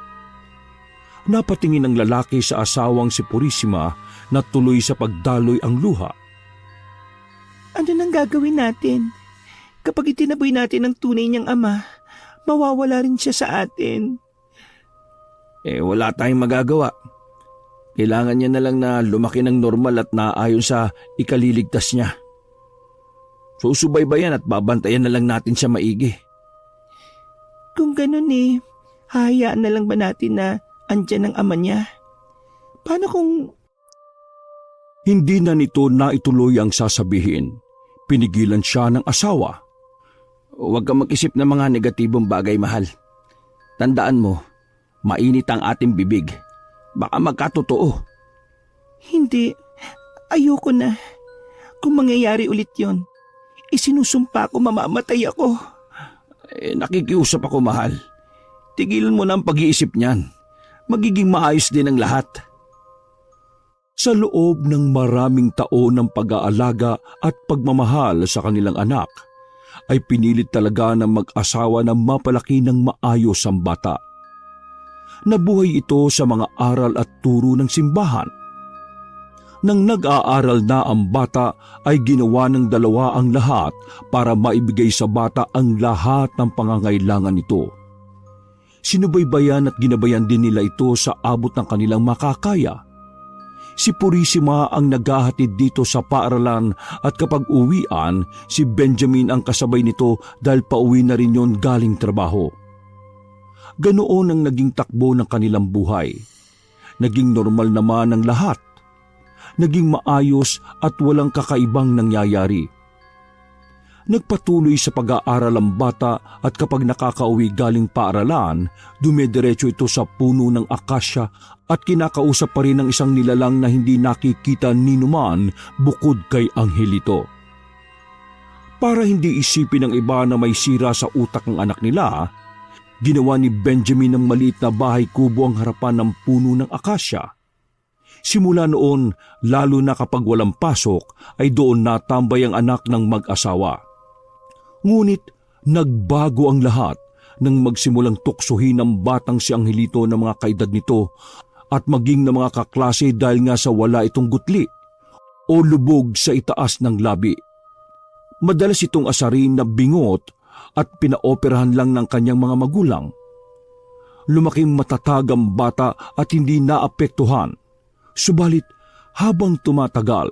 S1: Napatingin ang lalaki sa asawang si Purisima na tuloy sa pagdaloy ang luha.
S4: Ano nang gagawin natin? Kapag itinaboy natin ang tunay niyang ama, mawawala rin siya sa atin.
S3: Wala tayong magagawa. Kailangan niya na lang na lumaki ng normal at naayon sa ikaliligtas niya. Susubaybayan at babantayan na lang natin siya maigi.
S4: Kung ganun hahayaan na lang ba natin na andyan ang ama niya? Paano kung...
S1: Hindi na nito naituloy ang sasabihin. Pinigilan siya ng asawa.
S3: Huwag kang mag-isip ng mga negatibong bagay, mahal. Tandaan mo, mainit ang ating bibig. Baka magkatotoo.
S4: Hindi. Ayoko na. Kung mangyayari ulit yon, isinusumpa ko mamamatay ako.
S3: Nakikiusap ako, mahal. Tigilan mo na ang pag-iisip niyan. magiging maayos din ang lahat.
S1: Sa loob ng maraming taon ng pag-aalaga at pagmamahal sa kanilang anak, ay pinilit talaga ng mag-asawa na mapalaki ng maayos ang bata. Nabuhay ito sa mga aral at turo ng simbahan. Nang nag-aaral na ang bata ay ginawa ng dalawa ang lahat para maibigay sa bata ang lahat ng pangangailangan nito. Sinubaybayan at ginabayan din nila ito sa abot ng kanilang makakaya. Si Purisima ang naghahatid dito sa paaralan at kapag uwian, si Benjamin ang kasabay nito dahil pauwi na rin yon galing trabaho. Ganoon ang naging takbo ng kanilang buhay. Naging normal naman ang lahat. Naging maayos at walang kakaibang nangyayari. Nagpatuloy sa pag-aaral ang bata at kapag nakakauwi galing paaralan, dumidiretso ito sa puno ng akasya at kinakausap pa rin ng isang nilalang na hindi nakikita ni numan bukod kay Angelito. Para hindi isipin ng iba na may sira sa utak ng anak nila, ginawa ni Benjamin ng maliit na bahay kubo ang harapan ng puno ng akasya. Simula noon, lalo na kapag walang pasok, ay doon natambay ang anak ng mag-asawa. Ngunit nagbago ang lahat nang magsimulang tuksohin ng batang si Angelito ng mga kaedad nito at maging ng mga kaklase dahil nga sa wala itong gutli o lubog sa itaas ng labi. Madalas itong asarin na bingot at pinaoperahan lang ng kanyang mga magulang. Lumaking matatag ang bata at hindi naapektuhan. Subalit habang tumatagal,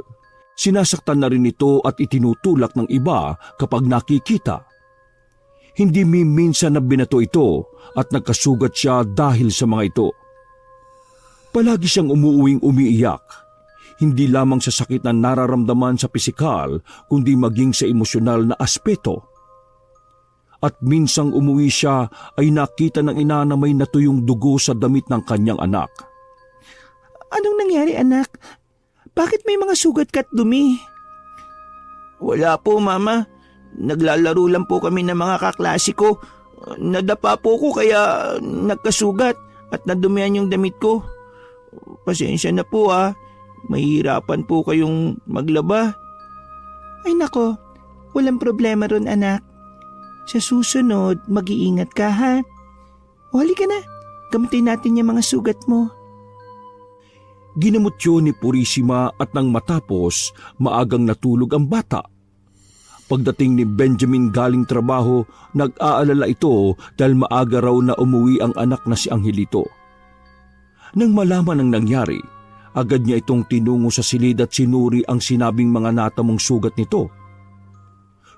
S1: sinasaktan na rin ito at itinutulak ng iba kapag nakikita. Hindi minsan na binato ito at nagkasugat siya dahil sa mga ito. Palagi siyang umuuwing umiiyak, hindi lamang sa sakit na nararamdaman sa pisikal kundi maging sa emosyonal na aspeto. At minsang umuwi siya ay nakita ng ina na may natuyong dugo sa damit ng kanyang anak.
S4: Anong nangyari, anak? Bakit may mga sugat ka at dumi?
S2: Wala po, Mama. Naglalaro lang po kami ng mga kaklase ko. Nadapa po ko kaya nagkasugat at nadumihan yung damit ko. Pasensya na po Mahirapan po kayong maglaba.
S4: Ay nako, walang problema ron, anak. Sa susunod, mag-iingat ka, ha? O halika na, gamitin natin yung mga sugat mo.
S1: Ginamot yun ni Purisima at nang matapos, maagang natulog ang bata. Pagdating ni Benjamin galing trabaho, nag-aalala ito dahil maaga raw na umuwi ang anak na si Angelito. Nang malaman ang nangyari, agad niya itong tinungo sa silid at sinuri ang sinabing mga natamong sugat nito.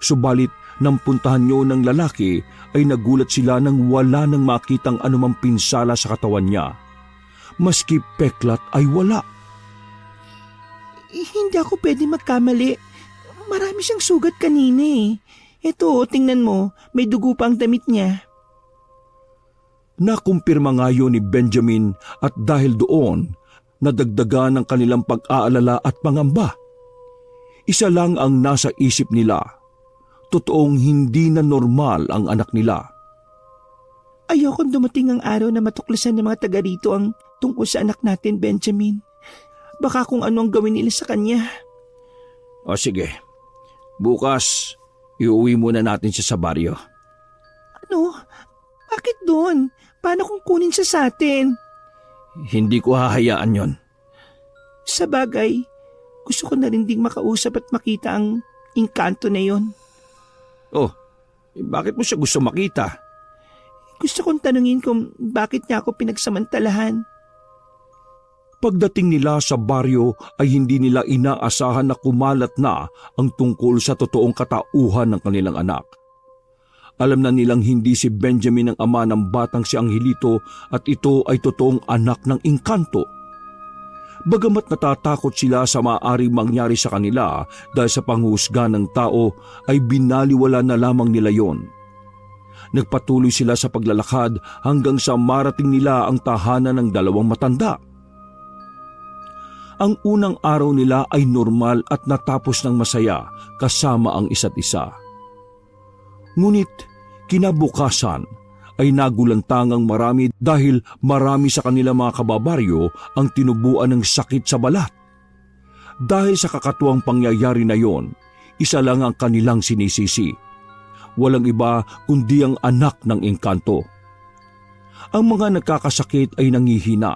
S1: Subalit nang puntahan niyo ng lalaki ay nagulat sila nang wala nang makitang anumang pinsala sa katawan niya. Maski peklat ay wala.
S4: Hindi ako pwede magkamali. Marami siyang sugat kanina eh. Eto, tingnan mo, may dugo pa ang damit niya.
S1: Nakumpirma nga yun ni Benjamin at dahil doon, nadagdagan ng kanilang pag-aalala at pangamba. Isa lang ang nasa isip nila. Totoong hindi na normal ang anak nila.
S4: Ayokong dumating ang araw na matuklasan ng mga taga rito ang tungkol sa anak natin, Benjamin. Baka kung ano ang gawin nila sa kanya.
S3: O sige, bukas iuwi muna natin siya sa baryo.
S4: Ano? Bakit doon? Paano kung kunin siya sa atin?
S3: Hindi ko hahayaan yon.
S4: Sa bagay, gusto ko na rin ding makausap at makita ang engkanto na yon.
S3: Oh, bakit mo siya gusto makita?
S4: Gusto kong tanungin kung bakit niya ako pinagsamantalahan.
S1: Pagdating nila sa baryo ay hindi nila inaasahan na kumalat na ang tungkol sa totoong katauhan ng kanilang anak. Alam na nilang hindi si Benjamin ang ama ng batang si Angelito at ito ay totoong anak ng engkanto. Bagamat natatakot sila sa maaaring mangyari sa kanila dahil sa panghusga ng tao ay binaliwala na lamang nila yon. Nagpatuloy sila sa paglalakad hanggang sa marating nila ang tahanan ng dalawang matanda. Ang unang araw nila ay normal at natapos ng masaya kasama ang isa't isa. Ngunit kinabukasan ay nagulantangang marami dahil marami sa kanilang mga kababaryo ang tinubuan ng sakit sa balat. Dahil sa kakatuwang pangyayari na yon, isa lang ang kanilang sinisisi. Walang iba kundi ang anak ng engkanto. Ang mga nagkakasakit ay nangihina.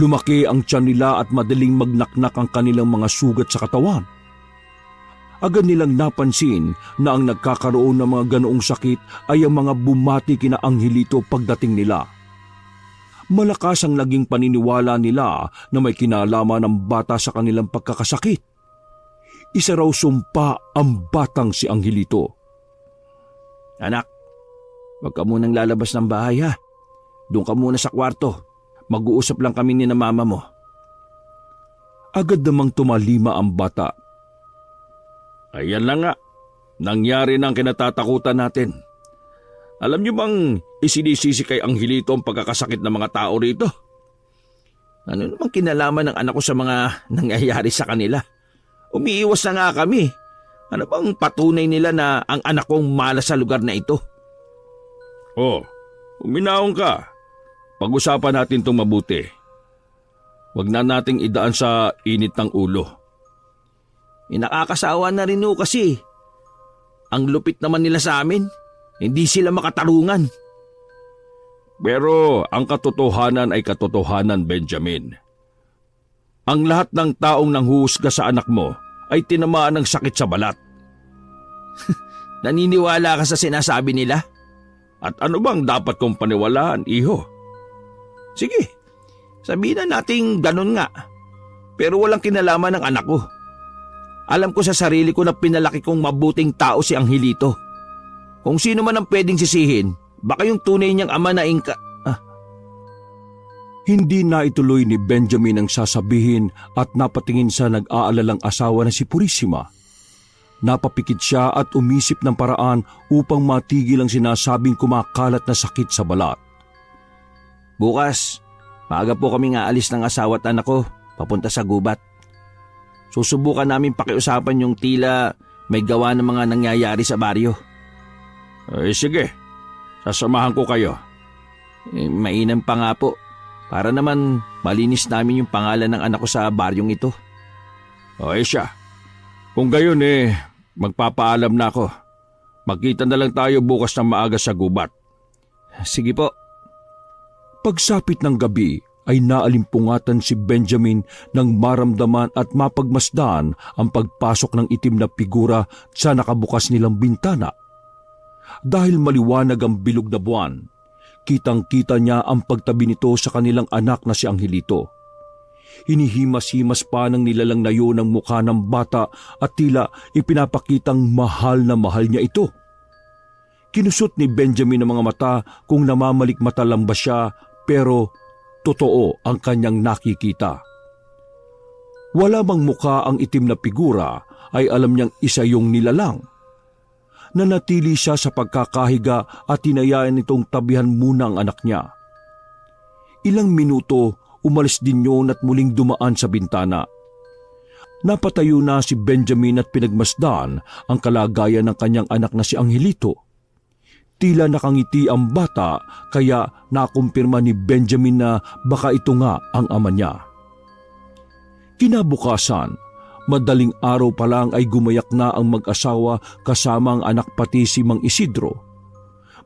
S1: Lumaki ang tiyan nila at madaling magnaknak ang kanilang mga sugat sa katawan. Agad nilang napansin na ang nagkakaroon ng mga ganoong sakit ay ang mga bumati kina Angelito pagdating nila. Malakas ang naging paniniwala nila na may kinalaman ng bata sa kanilang pagkakasakit. Isa raw sumpa ang batang si Angelito.
S3: Anak, wag ka munang lalabas ng bahay ha. Doon ka muna sa kwarto. Mag-uusap lang kami ni na mama mo.
S1: Agad namang tumalima ang bata.
S3: Ayan lang nga. Nangyari na ang kinatatakutan natin. Alam niyo bang isinisisi kay Angelito ang pagkakasakit ng mga tao rito? Ano namang kinalaman ng anak ko sa mga nangyayari sa kanila? Umiiwas na nga kami. Ano bang patunay nila na ang anak kong malas sa lugar na ito?
S1: Oh, uminaong ka. Pag-usapan natin itong mabuti. Huwag na nating idaan sa init ng ulo.
S3: Nakakasawa na rin ho kasi. Ang lupit naman nila sa amin. Hindi sila makatarungan.
S1: Pero ang katotohanan ay katotohanan, Benjamin. Ang lahat ng taong nanghuhusga sa anak mo ay tinamaan ng sakit sa balat.
S3: Naniniwala ka sa sinasabi nila?
S1: At ano bang dapat kong paniwalaan, iho?
S3: Sige, sabihin na nating ganun nga. Pero walang kinalaman ng anak ko. Alam ko sa sarili ko na pinalaki kong mabuting tao si Angelito. Kung sino man ang pwedeng sisihin, baka yung tunay niyang ama na
S1: Hindi na ituloy ni Benjamin ang sasabihin at napatingin sa nag-aalalang asawa na si Purisima. Napapikit siya at umisip ng paraan upang matigil ang sinasabing kumakalat na sakit sa balat.
S3: Bukas, maaga po kaming aalis ng asawa at anak ko papunta sa gubat. Susubukan namin pakiusapan yung tila may gawa ng mga nangyayari sa baryo.
S1: Sige, sasamahan ko kayo.
S3: Mainam pa nga po, para naman malinis namin yung pangalan ng anak ko sa baryong ito.
S1: Siya. Kung gayon magpapaalam na ako. Magkita na lang tayo bukas ng maaga sa gubat.
S3: Sige po.
S1: Pagsapit ng gabi ay naalimpungatan si Benjamin nang maramdaman at mapagmasdan ang pagpasok ng itim na figura sa nakabukas nilang bintana. Dahil maliwanag ang bilog na buwan, kitang-kita niya ang pagtabi nito sa kanilang anak na si Angelito. Hinihimas-himas pa ng nilalang na yun ang mukha ng bata at tila ipinapakitang mahal na mahal niya ito. Kinusot ni Benjamin ang mga mata kung namamalikmata lang ba siya, pero totoo ang kanyang nakikita. Wala mang mukha ang itim na figura ay alam niyang isa yung nilalang. Nanatili siya sa pagkakahiga at tinayaan nitong tabihan muna ang anak niya. Ilang minuto, umalis din yun at muling dumaan sa bintana. Napatayo na si Benjamin at pinagmasdan ang kalagayan ng kanyang anak na si Angelito. Tila nakangiti ang bata kaya nakumpirma ni Benjamin na baka ito nga ang ama niya. Kinabukasan, madaling araw pa lang ay gumayak na ang mag-asawa kasama ang anak pati si Mang Isidro.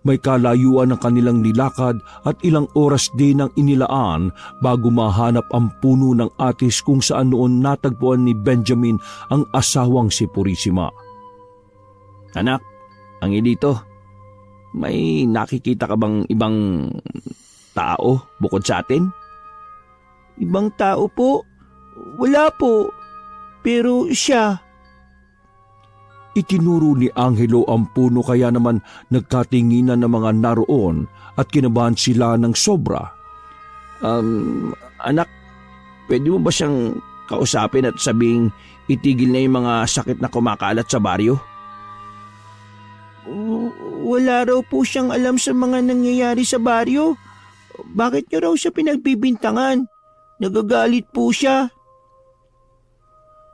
S1: May kalayuan ng kanilang nilakad at ilang oras din ang inilaan bago mahanap ang puno ng atis kung saan noon natagpuan ni Benjamin ang asawang si Purisima.
S3: Anak, Angelito, may nakikita ka bang ibang tao bukod sa atin?
S4: Ibang tao po? Wala po. Pero siya.
S1: Itinuro ni Angelo ang puno kaya naman nagkatinginan ng mga naroon at kinabahan sila ng sobra.
S3: Anak, pwede mo ba siyang kausapin at sabing itigil na yung mga sakit na kumakalat sa baryo?
S4: Wala raw po siyang alam sa mga nangyayari sa baryo. Bakit niyo raw siya pinagbibintangan? Nagagalit po siya.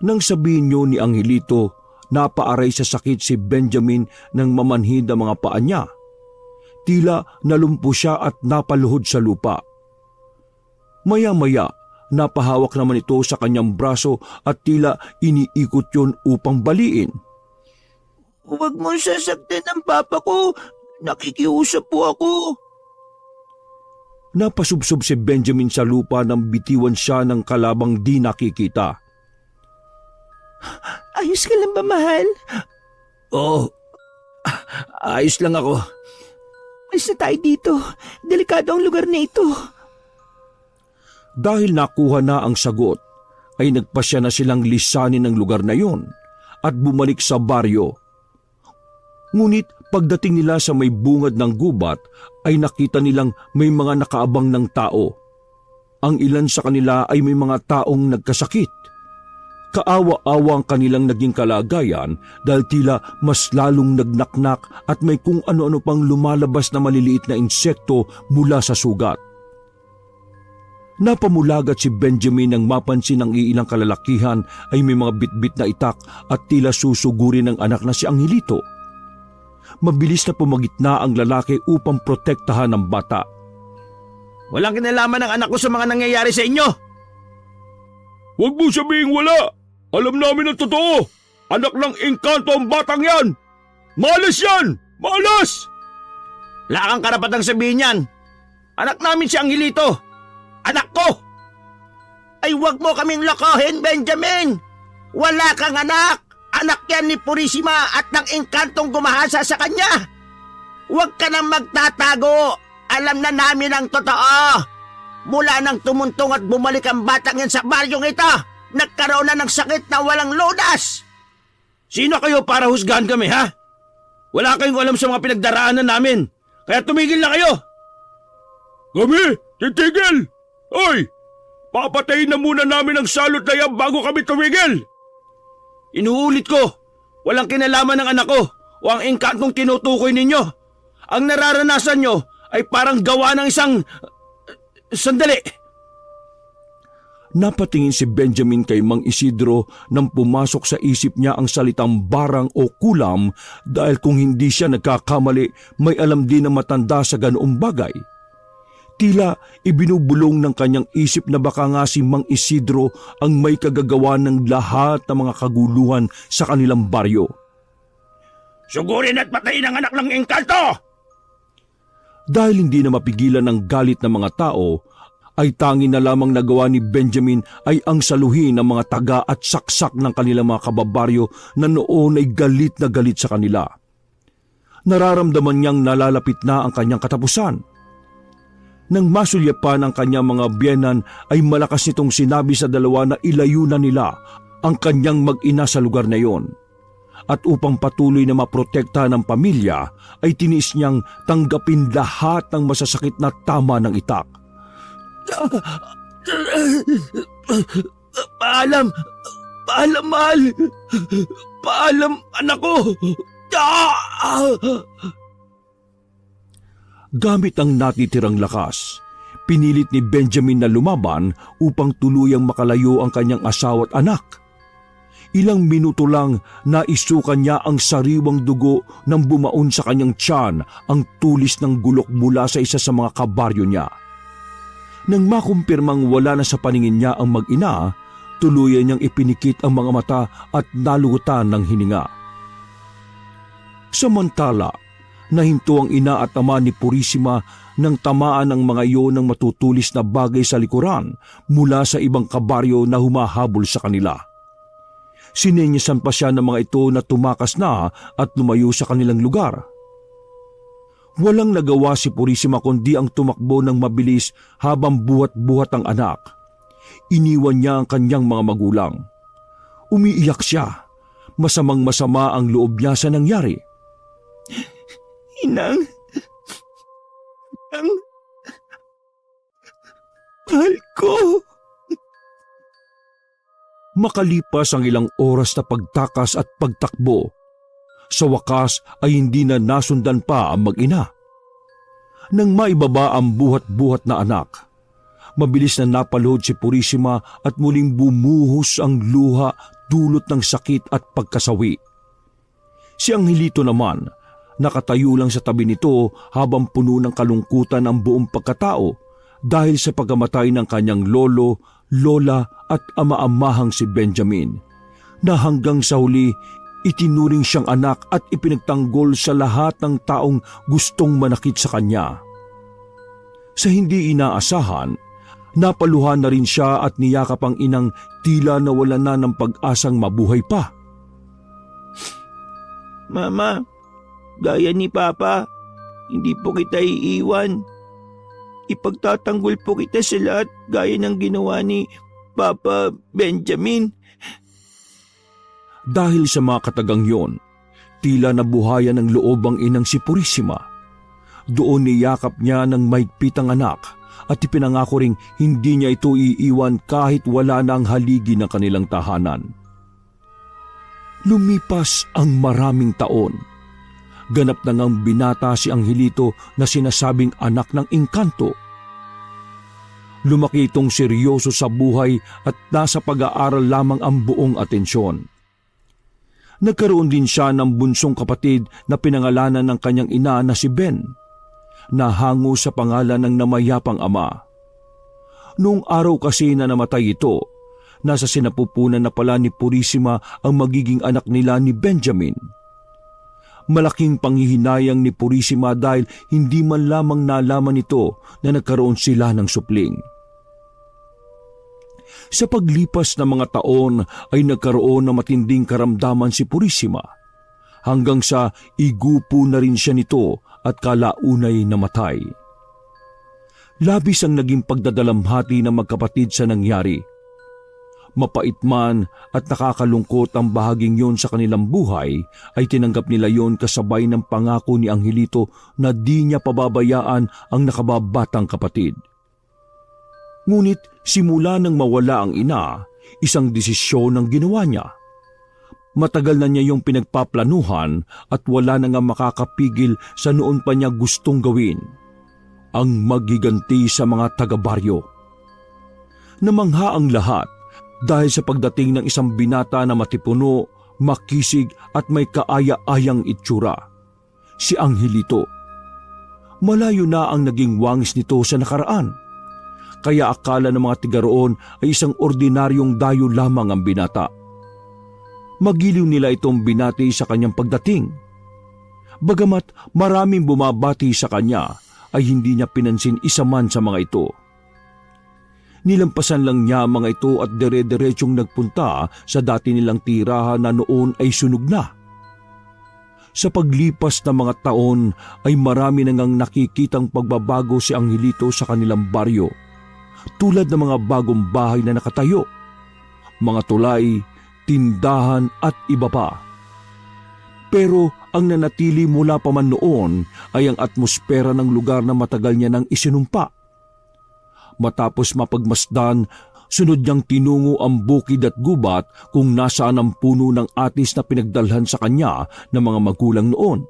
S1: Nang sabihin niyo ni Angelito, napaaray sa sakit si Benjamin nang mamanhid ang mga paa niya. tila nalumpo siya at napaluhod sa lupa. Maya-maya, napahawak naman ito sa kanyang braso at tila iniikot yon upang baliin.
S2: Huwag mong sasaktan ang papa ko. Nakikiusap po ako.
S1: Napasubsob si Benjamin sa lupa nang bitiwan siya ng kalabang di nakikita.
S4: Ayos ka lang ba, mahal?
S2: Oo. Ayos lang ako.
S4: Alis na tayo dito. Delikado ang lugar na ito.
S1: Dahil nakuha na ang sagot, ay nagpasya na silang lisanin ng lugar na yon at bumalik sa baryo. Ngunit pagdating nila sa may bungad ng gubat ay nakita nilang may mga nakaabang ng tao. Ang ilan sa kanila ay may mga taong nagkasakit. Kaawa-awa ang kanilang naging kalagayan dahil tila mas lalong nagnaknak at may kung ano-ano pang lumalabas na maliliit na insekto mula sa sugat. Napamulagat si Benjamin nang mapansin ng iilang kalalakihan ay may mga bitbit na itak at tila susugurin ng anak na si Angelito. Mabilis na pumagitna ang lalaki upang protektahan ang bata.
S2: Walang kinalaman ng anak ko sa mga nangyayari sa inyo.
S1: Huwag mo sabihing wala! Alam namin ang totoo! Anak ng engkanto ang batang yan! Malas yan! Malas!
S2: Wala kang karapatang sabihin yan. Anak namin si Angelito. Anak ko! Ay huwag mo kaming lokohin, Benjamin! Wala kang anak! Anak yan ni Purisima at ng engkantong gumahasa sa kanya! Huwag ka nang magtatago! Alam na namin ang totoo! Mula nang tumuntong at bumalik ang batang yan sa baryong ito, nagkaroon na ng sakit na walang lunas!
S3: Sino kayo para husgahan kami, ha? Wala kayong alam sa mga pinagdaraanan namin, kaya tumigil na kayo!
S1: Kami? Titigil! Hoy! Papatayin na muna namin ang salot na yan bago kami tumigil!
S3: Inuulit ko, walang kinalaman ng anak ko o ang engkantong tinutukoy ninyo. Ang nararanasan nyo ay parang gawa ng isang... Sandali!
S1: Napatingin si Benjamin kay Mang Isidro nang pumasok sa isip niya ang salitang barang o kulam dahil kung hindi siya nagkakamali, may alam din na matanda sa ganoong bagay. Tila ibinubulong ng kanyang isip na baka nga si Mang Isidro ang may kagagawa ng lahat ng mga kaguluhan sa kanilang baryo.
S2: Sugurin at patayin ang anak ng engkanto!
S1: Dahil hindi na mapigilan ng galit ng mga tao, ay tangi na lamang nagawa ni Benjamin ay ang saluhin ng mga taga at saksak ng kanilang mga kababaryo na noon ay galit na galit sa kanila. Nararamdaman niyang nalalapit na ang kanyang katapusan. Nang masulyapan ang kanyang mga biyenan ay malakas nitong sinabi sa dalawa na ilayo na nila ang kanyang mag-ina sa lugar na iyon. At upang patuloy na maprotektahan ng pamilya ay tinis niyang tanggapin lahat ng masasakit na tama ng itak.
S2: Paalam! Paalam, mahal! Paalam, anak ko!
S1: Gamit ang natitirang lakas, pinilit ni Benjamin na lumaban upang tuluyang makalayo ang kanyang asawa at anak. Ilang minuto lang naisukan niya ang sariwang dugo nang bumaon sa kanyang tiyan ang tulis ng gulok mula sa isa sa mga kabaryo niya. Nang makumpirmang wala na sa paningin niya ang mag-ina, tuluyan niyang ipinikit ang mga mata at nalugutan ng hininga. Samantala, nahinto ang ina at ama ni Purisima nang tamaan ng mga iyon ng matutulis na bagay sa likuran mula sa ibang kabaryo na humahabol sa kanila. Sinenyasan pa siya ng mga ito na tumakas na at lumayo sa kanilang lugar. Walang nagawa si Purisima kundi ang tumakbo ng mabilis habang buhat-buhat ang anak. Iniwan niya ang kanyang mga magulang. Umiiyak siya. Masamang-masama ang loob niya sa nangyari.
S4: Inang, mahal ko.
S1: Makalipas ang ilang oras na pagtakas at pagtakbo, sa wakas ay hindi na nasundan pa ang mag-ina. Nang maibaba ang buhat-buhat na anak, mabilis na napaluhod si Purisima at muling bumuhos ang luha dulot ng sakit at pagkasawi. Si Angelito naman, Nakatayo lang sa tabi nito habang puno ng kalungkutan ang buong pagkatao dahil sa pagkamatay ng kanyang lolo, lola at ama-amahang si Benjamin, na hanggang sa huli itinuring siyang anak at ipinagtanggol sa lahat ng taong gustong manakit sa kanya. Sa hindi inaasahan, napaluhan na rin siya at niyakap ang inang tila nawala na ng pag-asang mabuhay pa.
S2: Mama, gaya ni Papa, hindi po kita iiwan. Ipagtatanggol po kita sa lahat gaya ng ginawa ni Papa Benjamin.
S1: Dahil sa mga katagang yon, tila nabuhayan ng loob ang inang si Purisima. Doon niyakap niya ng mahigpit ang anak at ipinangako ring hindi niya ito iiwan kahit wala na ang haligi ng kanilang tahanan. Lumipas ang maraming taon. Ganap na ngang binata si Angelito na sinasabing anak ng engkanto. Lumaki itong seryoso sa buhay at nasa pag-aaral lamang ang buong atensyon. Nagkaroon din siya ng bunsong kapatid na pinangalanan ng kanyang ina na si Ben, na hango sa pangalan ng namayapang ama. Noong araw kasi na namatay ito, nasa sinapupunan na pala ni Purisima ang magiging anak nila ni Benjamin. Malaking panghihinayang ni Purisima dahil hindi man lamang nalaman nito na nagkaroon sila ng supling. Sa paglipas ng mga taon ay nagkaroon ng matinding karamdaman si Purisima, hanggang sa igupo na rin siya nito at kalaunay namatay. Labis ang naging pagdadalamhati ng magkapatid sa nangyari. Mapait man at nakakalungkot ang bahaging yon sa kanilang buhay, ay tinanggap nila yon kasabay ng pangako ni Angelito na di niya pababayaan ang nakababatang kapatid. Ngunit simula nang mawala ang ina, isang desisyon ang ginawa niya. Matagal na niya yung pinagpaplanuhan at wala na nga makakapigil sa noon pa niya gustong gawin, ang maghiganti sa mga taga-baryo. Namangha ang lahat dahil sa pagdating ng isang binata na matipuno, makisig at may kaaya-ayang itsura, si Angelito. Malayo na ang naging wangis nito sa nakaraan, kaya akala ng mga tiga roon ay isang ordinaryong dayo lamang ang binata. Magiliw nila itong binati sa kanyang pagdating. Bagamat maraming bumabati sa kanya, ay hindi niya pinansin isa man sa mga ito. Nilampasan lang niya mga ito at dire-diretsyong nagpunta sa dati nilang tirahan na noon ay sunog na. Sa paglipas ng mga taon ay marami nang nakikitang pagbabago si Angelito sa kanilang baryo, tulad ng mga bagong bahay na nakatayo, mga tulay, tindahan at iba pa. Pero ang nanatili mula pa man noon ay ang atmosfera ng lugar na matagal niya nang isinumpa. Matapos mapagmasdan, sunod niyang tinungo ang bukid at gubat kung nasaan ang puno ng atis na pinagdalhan sa kanya ng mga magulang noon,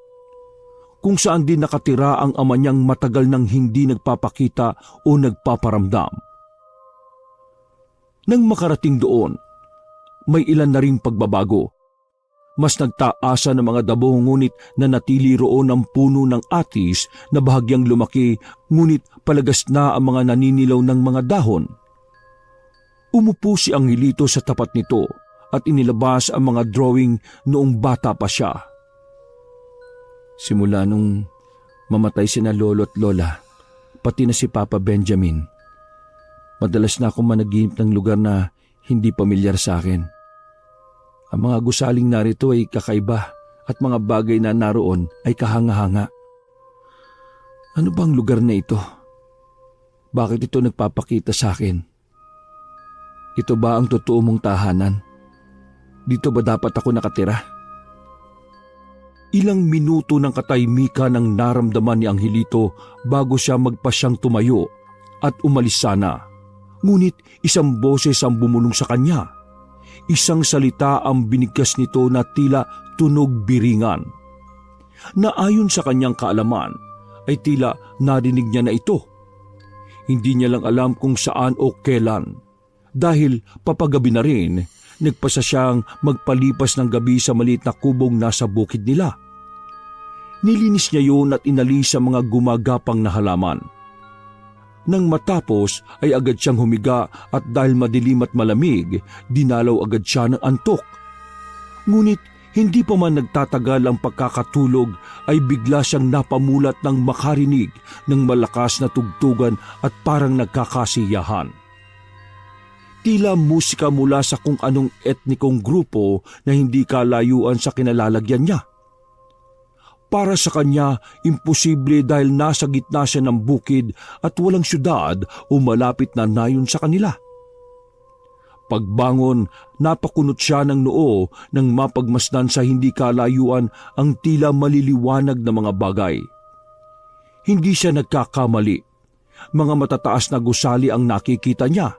S1: kung saan din nakatira ang ama niyang matagal nang hindi nagpapakita o nagpaparamdam. Nang makarating doon, may ilan na ring pagbabago. Mas nagtaasa ng mga dabo ngunit nanatili roon ang puno ng atis na bahagyang lumaki ngunit palagas na ang mga naninilaw ng mga dahon. Umupo si Angelito sa tapat nito at inilabas ang mga drawing noong bata pa siya. Simula nung mamatay sina lolo at lola, pati na si Papa Benjamin, madalas na akong managinip ng lugar na hindi pamilyar sa akin. Ang mga gusaling narito ay kakaiba at mga bagay na naroon ay kahanga-hanga. Ano bang lugar na ito? Bakit ito nagpapakita sa akin? Ito ba ang totoo mong tahanan? Dito ba dapat ako nakatira? Ilang minuto ng katahimikan ang naramdaman ni Angelito bago siya magpasyang tumayo at umalis sana. Ngunit isang boses ang bumulong sa kanya. Isang salita ang binigkas nito na tila tunog biringan, na ayon sa kanyang kaalaman ay tila narinig niya na ito. Hindi niya lang alam kung saan o kailan, dahil papagabi na rin, nagpasa siyang magpalipas ng gabi sa maliit na kubong nasa bukid nila. Nilinis niya yun at inalis sa mga gumagapang na halaman. Nang matapos ay agad siyang humiga at dahil madilim at malamig, dinalaw agad siya ng antok. Ngunit hindi pa man nagtatagal ang pagkakatulog ay bigla siyang napamulat ng makarinig ng malakas na tugtugan at parang nagkakasiyahan. Tila musika mula sa kung anong etnikong grupo na hindi kalayuan sa kinalalagyan niya. Para sa kanya, imposible dahil nasa gitna siya ng bukid at walang syudad o malapit na nayon sa kanila. Pagbangon, napakunot siya ng noo nang mapagmasdan sa hindi kalayuan ang tila maliliwanag na mga bagay. Hindi siya nagkakamali. Mga matataas na gusali ang nakikita niya.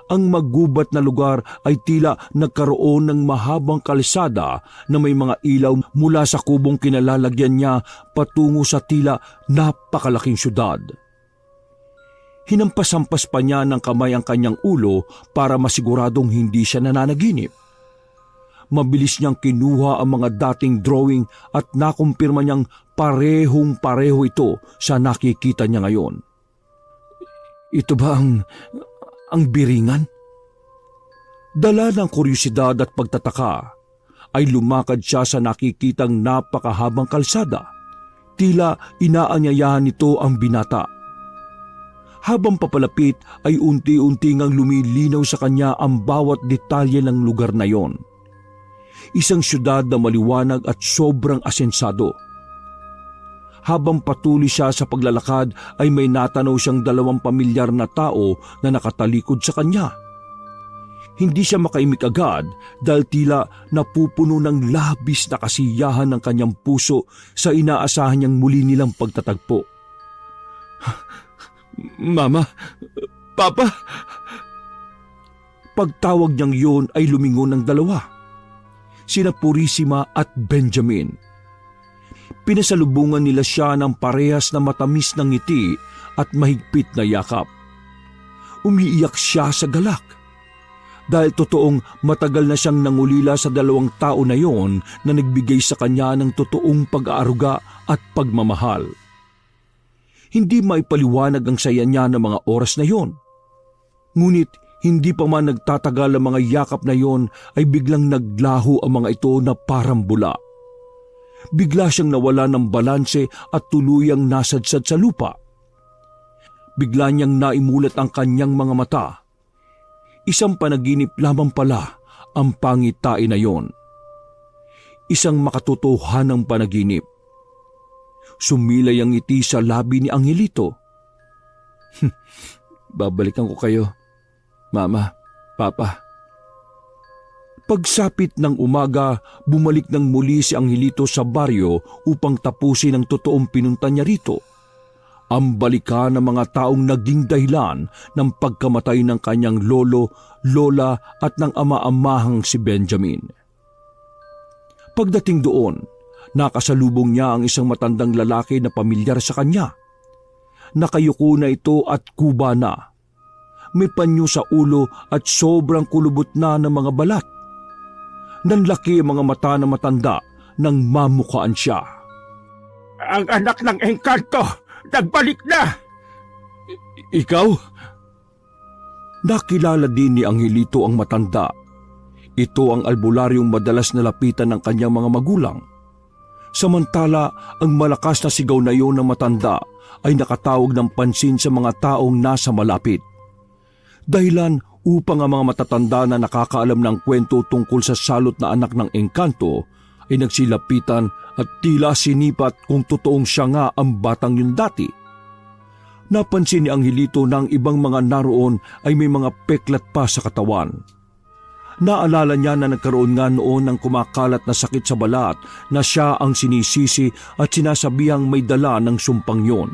S1: Ang magubat na lugar ay tila nagkaroon ng mahabang kalsada na may mga ilaw mula sa kubong kinalalagyan niya patungo sa tila napakalaking syudad. Hinampas-hampas pa niya ng kamay ang kanyang ulo para masiguradong hindi siya nananaginip. Mabilis niyang kinuha ang mga dating drawing at nakumpirma niyang parehong-pareho ito sa nakikita niya ngayon. Ito ba ang biringan? Dala ng kuryosidad at pagtataka, ay lumakad siya sa nakikitang napakahabang kalsada. Tila inaanyayahan nito ang binata. Habang papalapit ay unti-unti ngang lumilinaw sa kanya ang bawat detalye ng lugar na yon. Isang syudad na maliwanag at sobrang asensado. Habang patuloy siya sa paglalakad ay may natanaw siyang 2 pamilyar na tao na nakatalikod sa kanya. Hindi siya makaimik agad dahil tila napupuno ng labis na kasiyahan ng kanyang puso sa inaasahan niyang muli nilang pagtatagpo. Mama, Papa! Pagtawag niyang yun ay lumingon ng 2. Sina Purisima at Benjamin. Pinasalubungan nila siya ng parehas na matamis na ngiti at mahigpit na yakap. Umiiyak siya sa galak. Dahil totoong matagal na siyang nangulila sa 2 tao na yon na nagbigay sa kanya ng totoong pag-aaruga at pagmamahal. Hindi maipaliwanag ang saya niya ng mga oras na yon. Ngunit hindi pa man nagtatagal ang mga yakap na yon ay biglang naglaho ang mga ito na parang bula. Bigla siyang nawala ng balanse at tuluyang nasadsad sa lupa. Bigla niyang naimulat ang kanyang mga mata. Isang panaginip lamang pala ang pangitain na yon. Isang makatotohanang panaginip. Sumilay ang ngiti sa labi ni Angelito. Babalikan ko kayo, Mama, Papa. Pagsapit ng umaga, bumalik ng muli si Angelito sa baryo upang tapusin ang totoong pinunta niya rito. Ang balikan ng mga taong naging dahilan ng pagkamatay ng kanyang lolo, lola at ng ama-amahang si Benjamin. Pagdating doon, nakasalubong niya ang isang matandang lalaki na pamilyar sa kanya. Nakayuko na ito at kuba na. May panyo sa ulo at sobrang kulubot na ng mga balat. Nanlaki ang mga mata na matanda nang mamukaan siya.
S2: Ang anak ng Engkanto, nagbalik na!
S1: Ikaw? Nakilala din ni Angelito ang matanda. Ito ang albularyong madalas nalapitan ng kanyang mga magulang. Samantala, ang malakas na sigaw na iyon ng matanda ay nakatawag ng pansin sa mga taong nasa malapit. Dahilan upang ang mga matatanda na nakakaalam ng kwento tungkol sa salot na anak ng Engkanto ay nagsilapitan at tila sinipat kung totoong siya nga ang batang yun dati. Napansin ni Angelito na ang ibang mga naroon ay may mga peklat pa sa katawan. Naalala niya na nagkaroon nga noon ng kumakalat na sakit sa balat na siya ang sinisisi at sinasabihang may dala ng sumpang yon.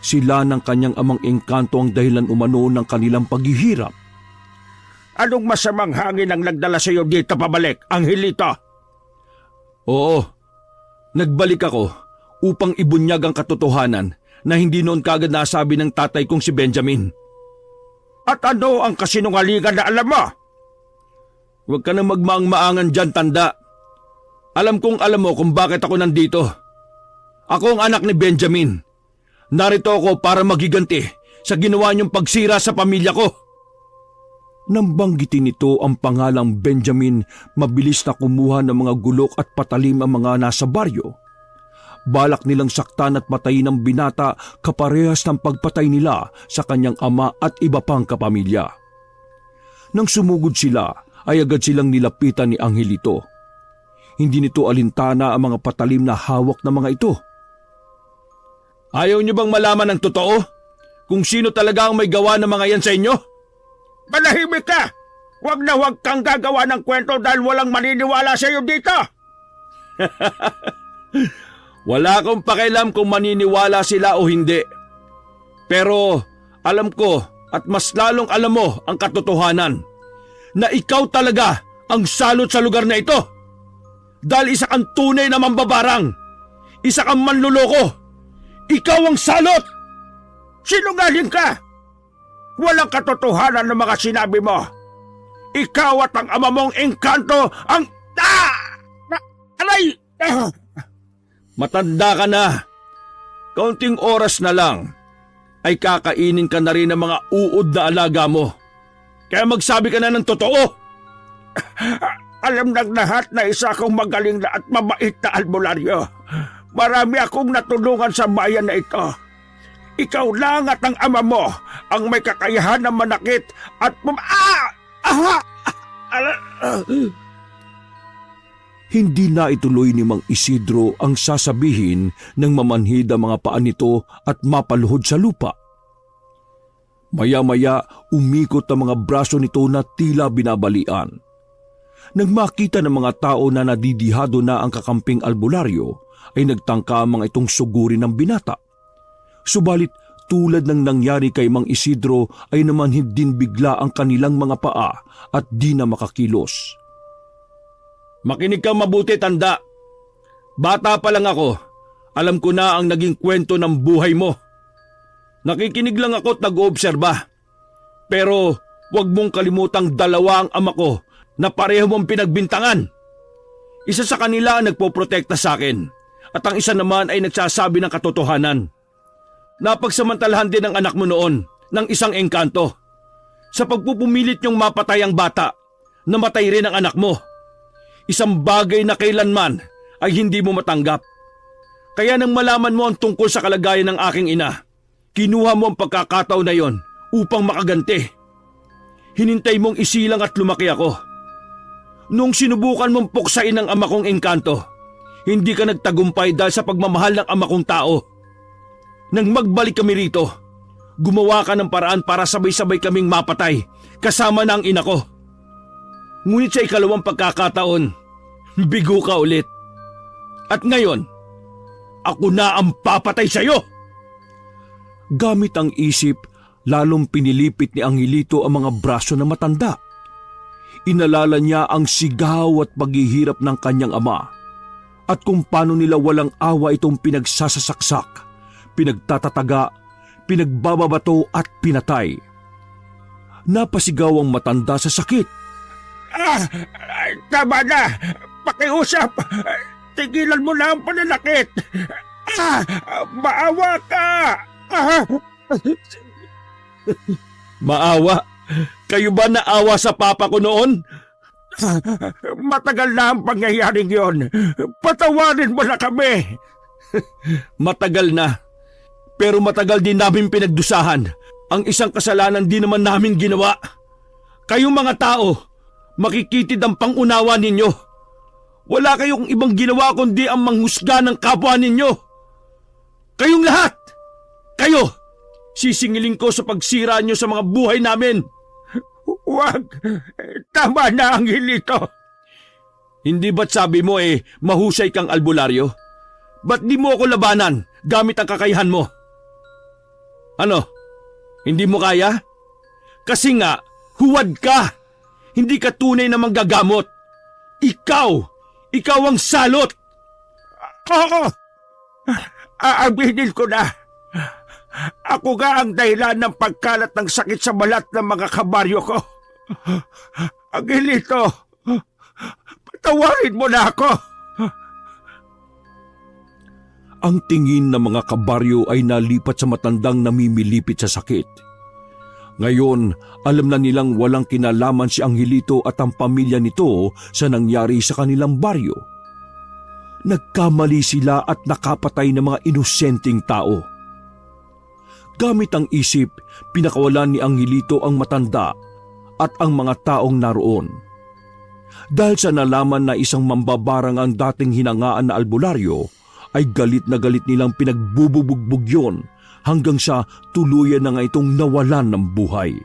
S1: Sila ng kanyang amang Engkanto ang dahilan umano ng kanilang paghihirap.
S2: Anong masamang hangin ang nagdala sa iyo dito pabalik, Angelito?
S1: Oo, nagbalik ako upang ibunyag ang katotohanan na hindi noon kagad nasabi ng tatay kong si Benjamin.
S2: At ano ang kasinungalingan na alam mo?
S1: Huwag ka nang magmaang-maangan dyan, tanda. Alam kong alam mo kung bakit ako nandito.
S3: Ako ang anak ni Benjamin. Narito ako para magiganti sa ginawa niyong pagsira sa pamilya ko.
S1: Nang banggitin nito ang pangalang Benjamin, mabilis na kumuha ng mga gulok at patalim ang mga nasa baryo. Balak nilang saktan at patayin ang binata kaparehas ng pagpatay nila sa kanyang ama at iba pang kapamilya. Nang sumugod sila, ay agad silang nilapitan ni Angelito. Hindi nito alintana ang mga patalim na hawak ng mga ito.
S3: Ayaw niyo bang malaman ang totoo? Kung sino talaga ang may gawa ng mga yan sa inyo?
S2: Manahimik ka! Huwag na huwag kang gagawa ng kwento dahil walang maniniwala sa iyo dito!
S3: Wala akong pakialam kung maniniwala sila o hindi. Pero alam ko at mas lalong alam mo ang katotohanan na ikaw talaga ang salot sa lugar na ito. Dahil isa kang tunay na mambabarang. Isa kang manluloko. Ikaw ang salot!
S2: Sinungaling ka! Walang katotohanan ng mga sinabi mo. Ikaw at ang ama mong engkanto ang... Aray!
S3: Matanda ka na. Kaunting oras na lang ay kakainin ka na rin ng mga uod na alaga mo. Kaya magsabi ka na ng totoo.
S2: Alam ng lahat na isa akong magaling na at mabait na albularyo. Marami akong natulungan sa bayan na ito. Ikaw lang at ang ama mo ang may kakayahan na manakit at
S1: Hindi na ituloy ni Mang Isidro ang sasabihin ng mamanhid ang mga paa nito at mapaluhod sa lupa. Maya-maya umikot ang mga braso nito na tila binabalian. Nang makita ng mga tao na nadidihado na ang kakamping albularyo, ay nagtangka ang mga itong sugurin ng binata. Subalit tulad ng nangyari kay Mang Isidro ay namanhid din bigla ang kanilang mga paa at di na makakilos.
S3: Makinig kang mabuti, tanda. Bata pa lang ako. Alam ko na ang naging kwento ng buhay mo. Nakikinig lang ako at nag-oobserba. Pero huwag mong kalimutang dalawa ang ama ko na pareho mong pinagbintangan. Isa sa kanila ang nagpoprotekta sa akin at ang isa naman ay nagsasabi ng katotohanan. Napagsamantalahan din ang anak mo noon ng isang engkanto. Sa pagpupumilit niyong mapatay ang bata, namatay rin ang anak mo. Isang bagay na kailanman ay hindi mo matanggap. Kaya nang malaman mo ang tungkol sa kalagayan ng aking ina, kinuha mo ang pagkakataon na yon upang makaganti. Hinintay mong isilang at lumaki ako. Nung sinubukan mong puksain ang ama kong engkanto, hindi ka nagtagumpay dahil sa pagmamahal ng ama kong tao. Nang magbalik kami rito, gumawa ka ng paraan para sabay-sabay kaming mapatay kasama na ang ina ko. Ngunit sa ikalawang pagkakataon, bigo ka ulit. At ngayon, ako na ang papatay sa iyo!
S1: Gamit ang isip, lalong pinilipit ni Angelito ang mga braso ng matanda. Inalala niya ang sigaw at paghihirap ng kanyang ama at kung paano nila walang awa itong pinagsasasaksak, pinagtatataga, pinagbababato at pinatay. Napasigaw ang matanda sa sakit.
S2: Tama na! Pakiusap! Tigilan mo na ang pananakit! Maawa ka!
S3: Maawa? Kayo ba naawa sa papa ko noon?
S2: Matagal na ang pangyayaring yon. Patawarin mo na kami!
S3: Matagal na. Pero matagal din namin pinagdusahan. Ang isang kasalanan din naman namin ginawa. Kayong mga tao, makikitid ang pangunawa ninyo. Wala kayong ibang ginawa kundi ang manghusga ng kapwa ninyo. Kayong lahat! Kayo! Sisingilin ko sa pagsira nyo sa mga buhay namin.
S2: Huwag! Tama na ang Angelito.
S3: Hindi ba't sabi mo mahusay kang albularyo? Ba't di mo ako labanan gamit ang kakayahan mo? Ano? Hindi mo kaya? Kasi nga, huwad ka! Hindi ka tunay na manggagamot. Ikaw ang salot!
S2: Oo! Aaminin ko na. Ako nga ang dahilan ng pagkalat ng sakit sa balat ng mga kabaryo ko. Angelito, patawarin mo na ako.
S1: Ang tingin ng mga kabaryo ay nalipat sa matandang namimilipit sa sakit. Ngayon, alam na nilang walang kinalaman si Angelito at ang pamilya nito sa nangyari sa kanilang baryo. Nagkamali sila at nakapatay ng mga inosenteng tao. Gamit ang isip, pinakawalan ni Angelito ang matanda at ang mga taong naroon. Dahil sa nalaman na isang mambabarang ang dating hinangaan na albularyo, ay galit na galit nilang pinagbububugbog yon hanggang sa tuluyan na nga itong nawalan ng buhay.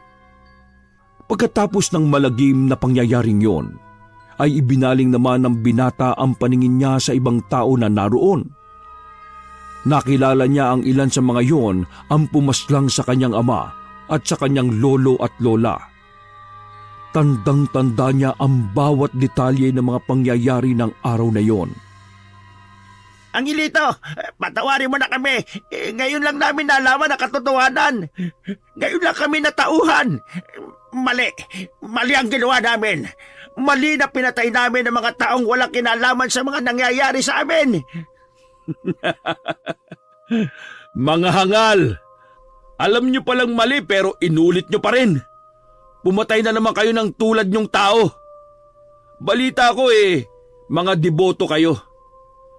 S1: Pagkatapos ng malagim na pangyayaring yon, ay ibinaling naman ng binata ang paningin niya sa ibang tao na naroon. Nakilala niya ang ilan sa mga yon ang pumaslang sa kanyang ama at sa kanyang lolo at lola. Tandang-tanda niya ang bawat detalye ng mga pangyayari ng araw na yon.
S2: Angelito, patawarin mo na kami. Ngayon lang namin nalaman ang katotohanan. Ngayon lang kami natauhan. Mali ang ginawa namin. Mali na pinatay namin ang mga taong walang kinalaman sa mga nangyayari sa amin.
S1: Mga hangal! Alam niyo palang mali pero inulit niyo pa rin. Pumatay na naman kayo ng tulad niyong tao. Balita ko mga deboto kayo.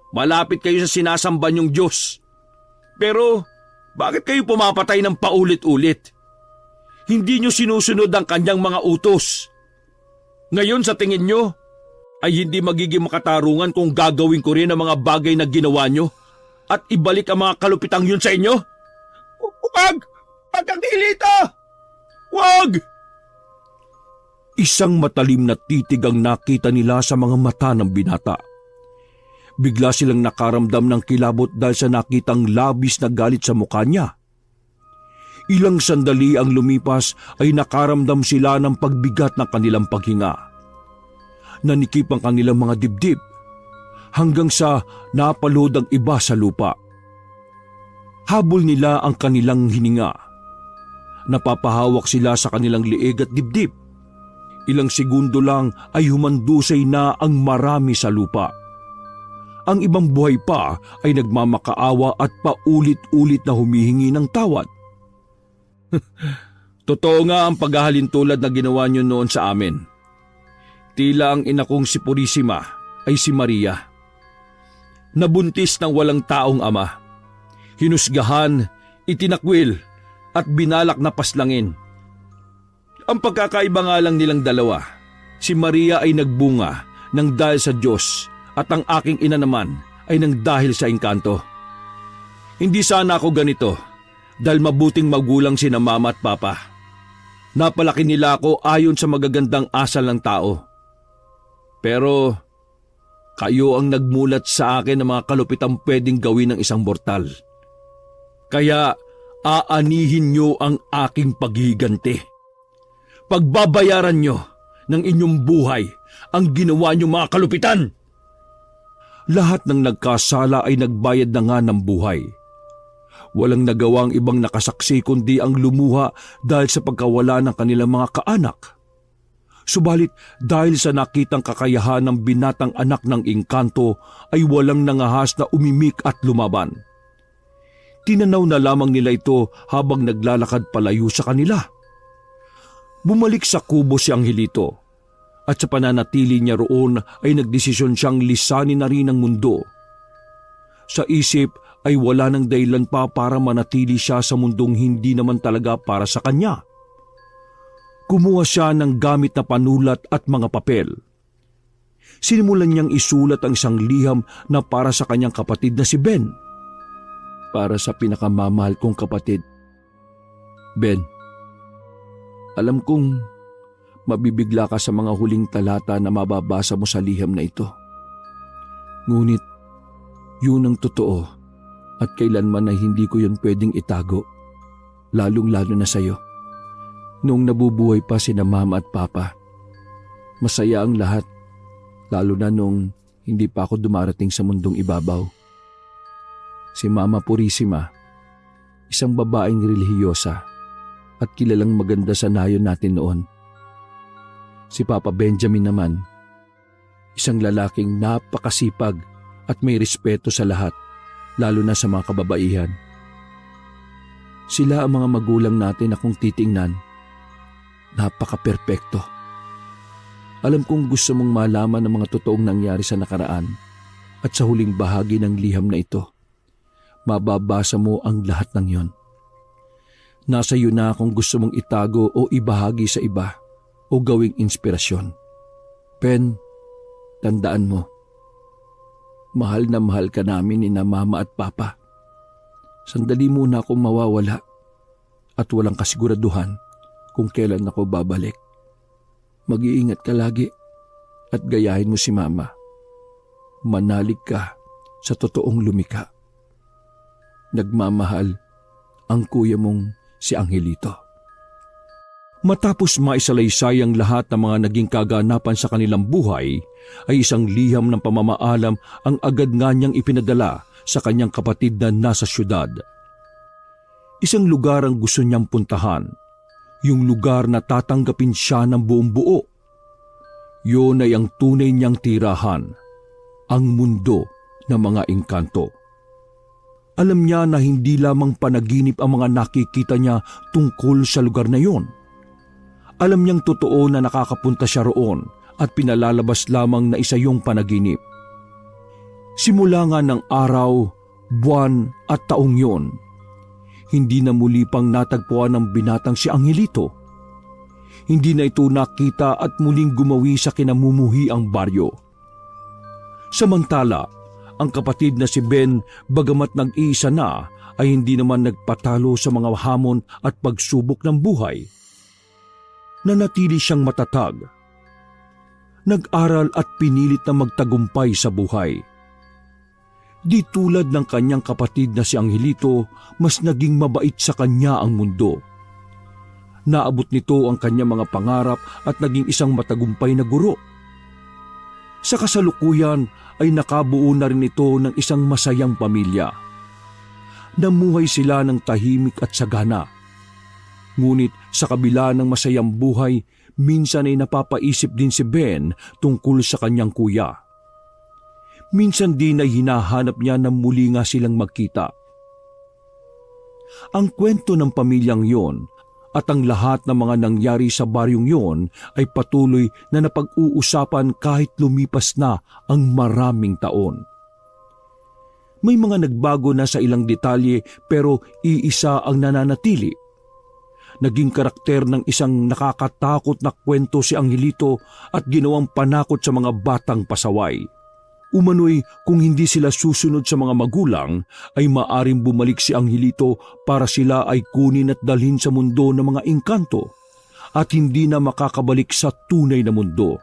S1: Malapit kayo sa sinasamba niyong Diyos. Pero bakit kayo pumapatay ng paulit-ulit? Hindi niyo sinusunod ang kanyang mga utos. Ngayon sa tingin niyo, ay hindi magiging makatarungan kung gagawin ko rin ang mga bagay na ginawa niyo at ibalik ang mga kalupitang yun sa inyo?
S2: Wag! Wag ang Angelito!
S1: Wag! Isang matalim na titig ang nakita nila sa mga mata ng binata. Bigla silang nakaramdam ng kilabot dahil sa nakitang labis na galit sa mukha niya. Ilang sandali ang lumipas ay nakaramdam sila ng pagbigat ng kanilang paghinga. Nanikip ang kanilang mga dibdib hanggang sa napalod ang iba sa lupa. Habol nila ang kanilang hininga. Napapahawak sila sa kanilang liig at dibdib. Ilang segundo lang ay humandusay na ang marami sa lupa. Ang ibang buhay pa ay nagmamakaawa at paulit-ulit na humihingi ng tawad. Totoo nga ang paghahalintulad na ginawa niyo noon sa amin. Tila ang ina kong si Purisima ay si Maria. Nabuntis ng walang taong ama. Hinusgahan, itinakwil at binalak na paslangin. Ang pagkakaiba nga lang nilang dalawa, si Maria ay nagbunga ng dahil sa Diyos at ang aking ina naman ay nang dahil sa engkanto. Hindi sana ako ganito dahil mabuting magulang sina mama at papa. Napalaki nila ako ayon sa magagandang asal ng tao. Pero kayo ang nagmulat sa akin ng mga kalupitang pwedeng gawin ng isang mortal. Kaya aanihin niyo ang aking paghiganti. Pagbabayaran niyo ng inyong buhay ang ginawa niyo mga kalupitan. Lahat ng nagkasala ay nagbayad na nga ng buhay. Walang nagawang ibang nakasaksi kundi ang lumuha dahil sa pagkawala ng kanilang mga kaanak. Subalit dahil sa nakitang kakayahan ng binatang anak ng engkanto ay walang nangahas na umimik at lumaban. Tinanaw na lamang nila ito habang naglalakad palayo sa kanila. Bumalik sa kubo si Angelito at sa pananatili niya roon ay nagdesisyon siyang lisanin na rin ang mundo. Sa isip ay wala ng dahilan pa para manatili siya sa mundong hindi naman talaga para sa kanya. Kumuha siya ng gamit na panulat at mga papel. Sinimulan niyang isulat ang isang liham na para sa kanyang kapatid na si Ben. Para sa pinakamamahal kong kapatid. Ben, alam kong mabibigla ka sa mga huling talata na mababasa mo sa liham na ito. Ngunit, yun ang totoo at kailanman na hindi ko yun pwedeng itago, lalong-lalo na sa'yo. Noong nabubuhay pa sina mama at papa, masaya ang lahat, lalo na nung hindi pa ako dumarating sa mundong ibabaw. Si Mama Purisima, isang babaeng relihiyosa at kilalang maganda sa nayon natin noon. Si Papa Benjamin naman, isang lalaking napakasipag at may respeto sa lahat.
S3: lalo na sa mga kababaihan. Sila ang mga magulang natin na kung titingnan, napaka-perpekto. Alam kong gusto mong malaman ang mga totoong nangyari sa nakaraan at sa huling bahagi ng liham na ito. Mababasa mo ang lahat ng yon. Nasa iyo na kung gusto mong itago o ibahagi sa iba o gawing inspirasyon. Pen, tandaan mo, mahal na mahal ka namin ni na Mama at Papa. Sandali muna akong mawawala at walang kasiguraduhan kung kailan ako babalik. Mag-iingat ka lagi at gayahin mo si Mama. Manalig ka sa totoong lumikha. Nagmamahal ang kuya mong si Angelito. Matapos maisalaysay ang lahat ng mga naging kaganapan sa kanilang buhay, ay isang liham ng pamamaalam ang agad nga niyang ipinadala sa kanyang kapatid na nasa syudad. Isang lugar ang gusto niyang puntahan, yung lugar na tatanggapin siya ng buong buo. Yun ay ang tunay niyang tirahan, ang mundo ng mga engkanto. Alam niya na hindi lamang panaginip ang mga nakikita niya tungkol sa lugar na yon. Alam niyang totoo na nakakapunta siya roon at pinalalabas lamang na isa yung panaginip. Simula nga ng araw, buwan at taong yon, hindi na muli pang natagpuan ng binatang si Angelito. Hindi na ito nakita at muling gumawi sa kinamumuhi ang baryo. Samantala, ang kapatid na si Ben, bagamat nag-iisa na, ay hindi naman nagpatalo sa mga hamon at pagsubok ng buhay. Nanatili siyang matatag. Nag-aral at pinilit na magtagumpay sa buhay. Di tulad ng kanyang kapatid na si Angelito, mas naging mabait sa kanya ang mundo. Naabot nito ang kanyang mga pangarap at naging isang matagumpay na guro. Sa kasalukuyan ay nakabuo na rin ito ng isang masayang pamilya. Namuhay sila ng tahimik at sagana. Ngunit sa kabila ng masayang buhay, minsan ay napapaisip din si Ben tungkol sa kanyang kuya. Minsan din ay hinahanap niya na muli nga silang magkita. Ang kwento ng pamilyang yon at ang lahat ng mga nangyari sa baryong yon ay patuloy na napag-uusapan kahit lumipas na ang maraming taon. May mga nagbago na sa ilang detalye pero iisa ang nananatili. Naging karakter ng isang nakakatakot na kwento si Angelito at ginawang panakot sa mga batang pasaway. Umano'y kung hindi sila susunod sa mga magulang, ay maaring bumalik si Angelito para sila ay kunin at dalhin sa mundo ng mga engkanto at hindi na makakabalik sa tunay na mundo.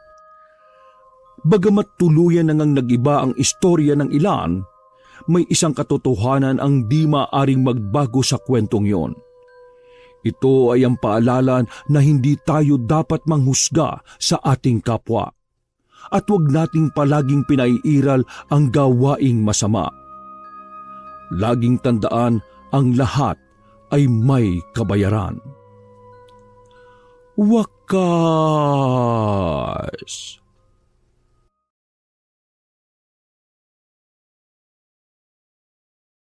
S3: Bagamat tuluyan nang nag-iba ang istorya ng ilan, may isang katotohanan ang di maaring magbago sa kwentong yon. Ito ay ang paalala na hindi tayo dapat manghusga sa ating kapwa. At huwag nating palaging pinaiiral ang gawaing masama. Laging tandaan, ang lahat ay may kabayaran. Wakas!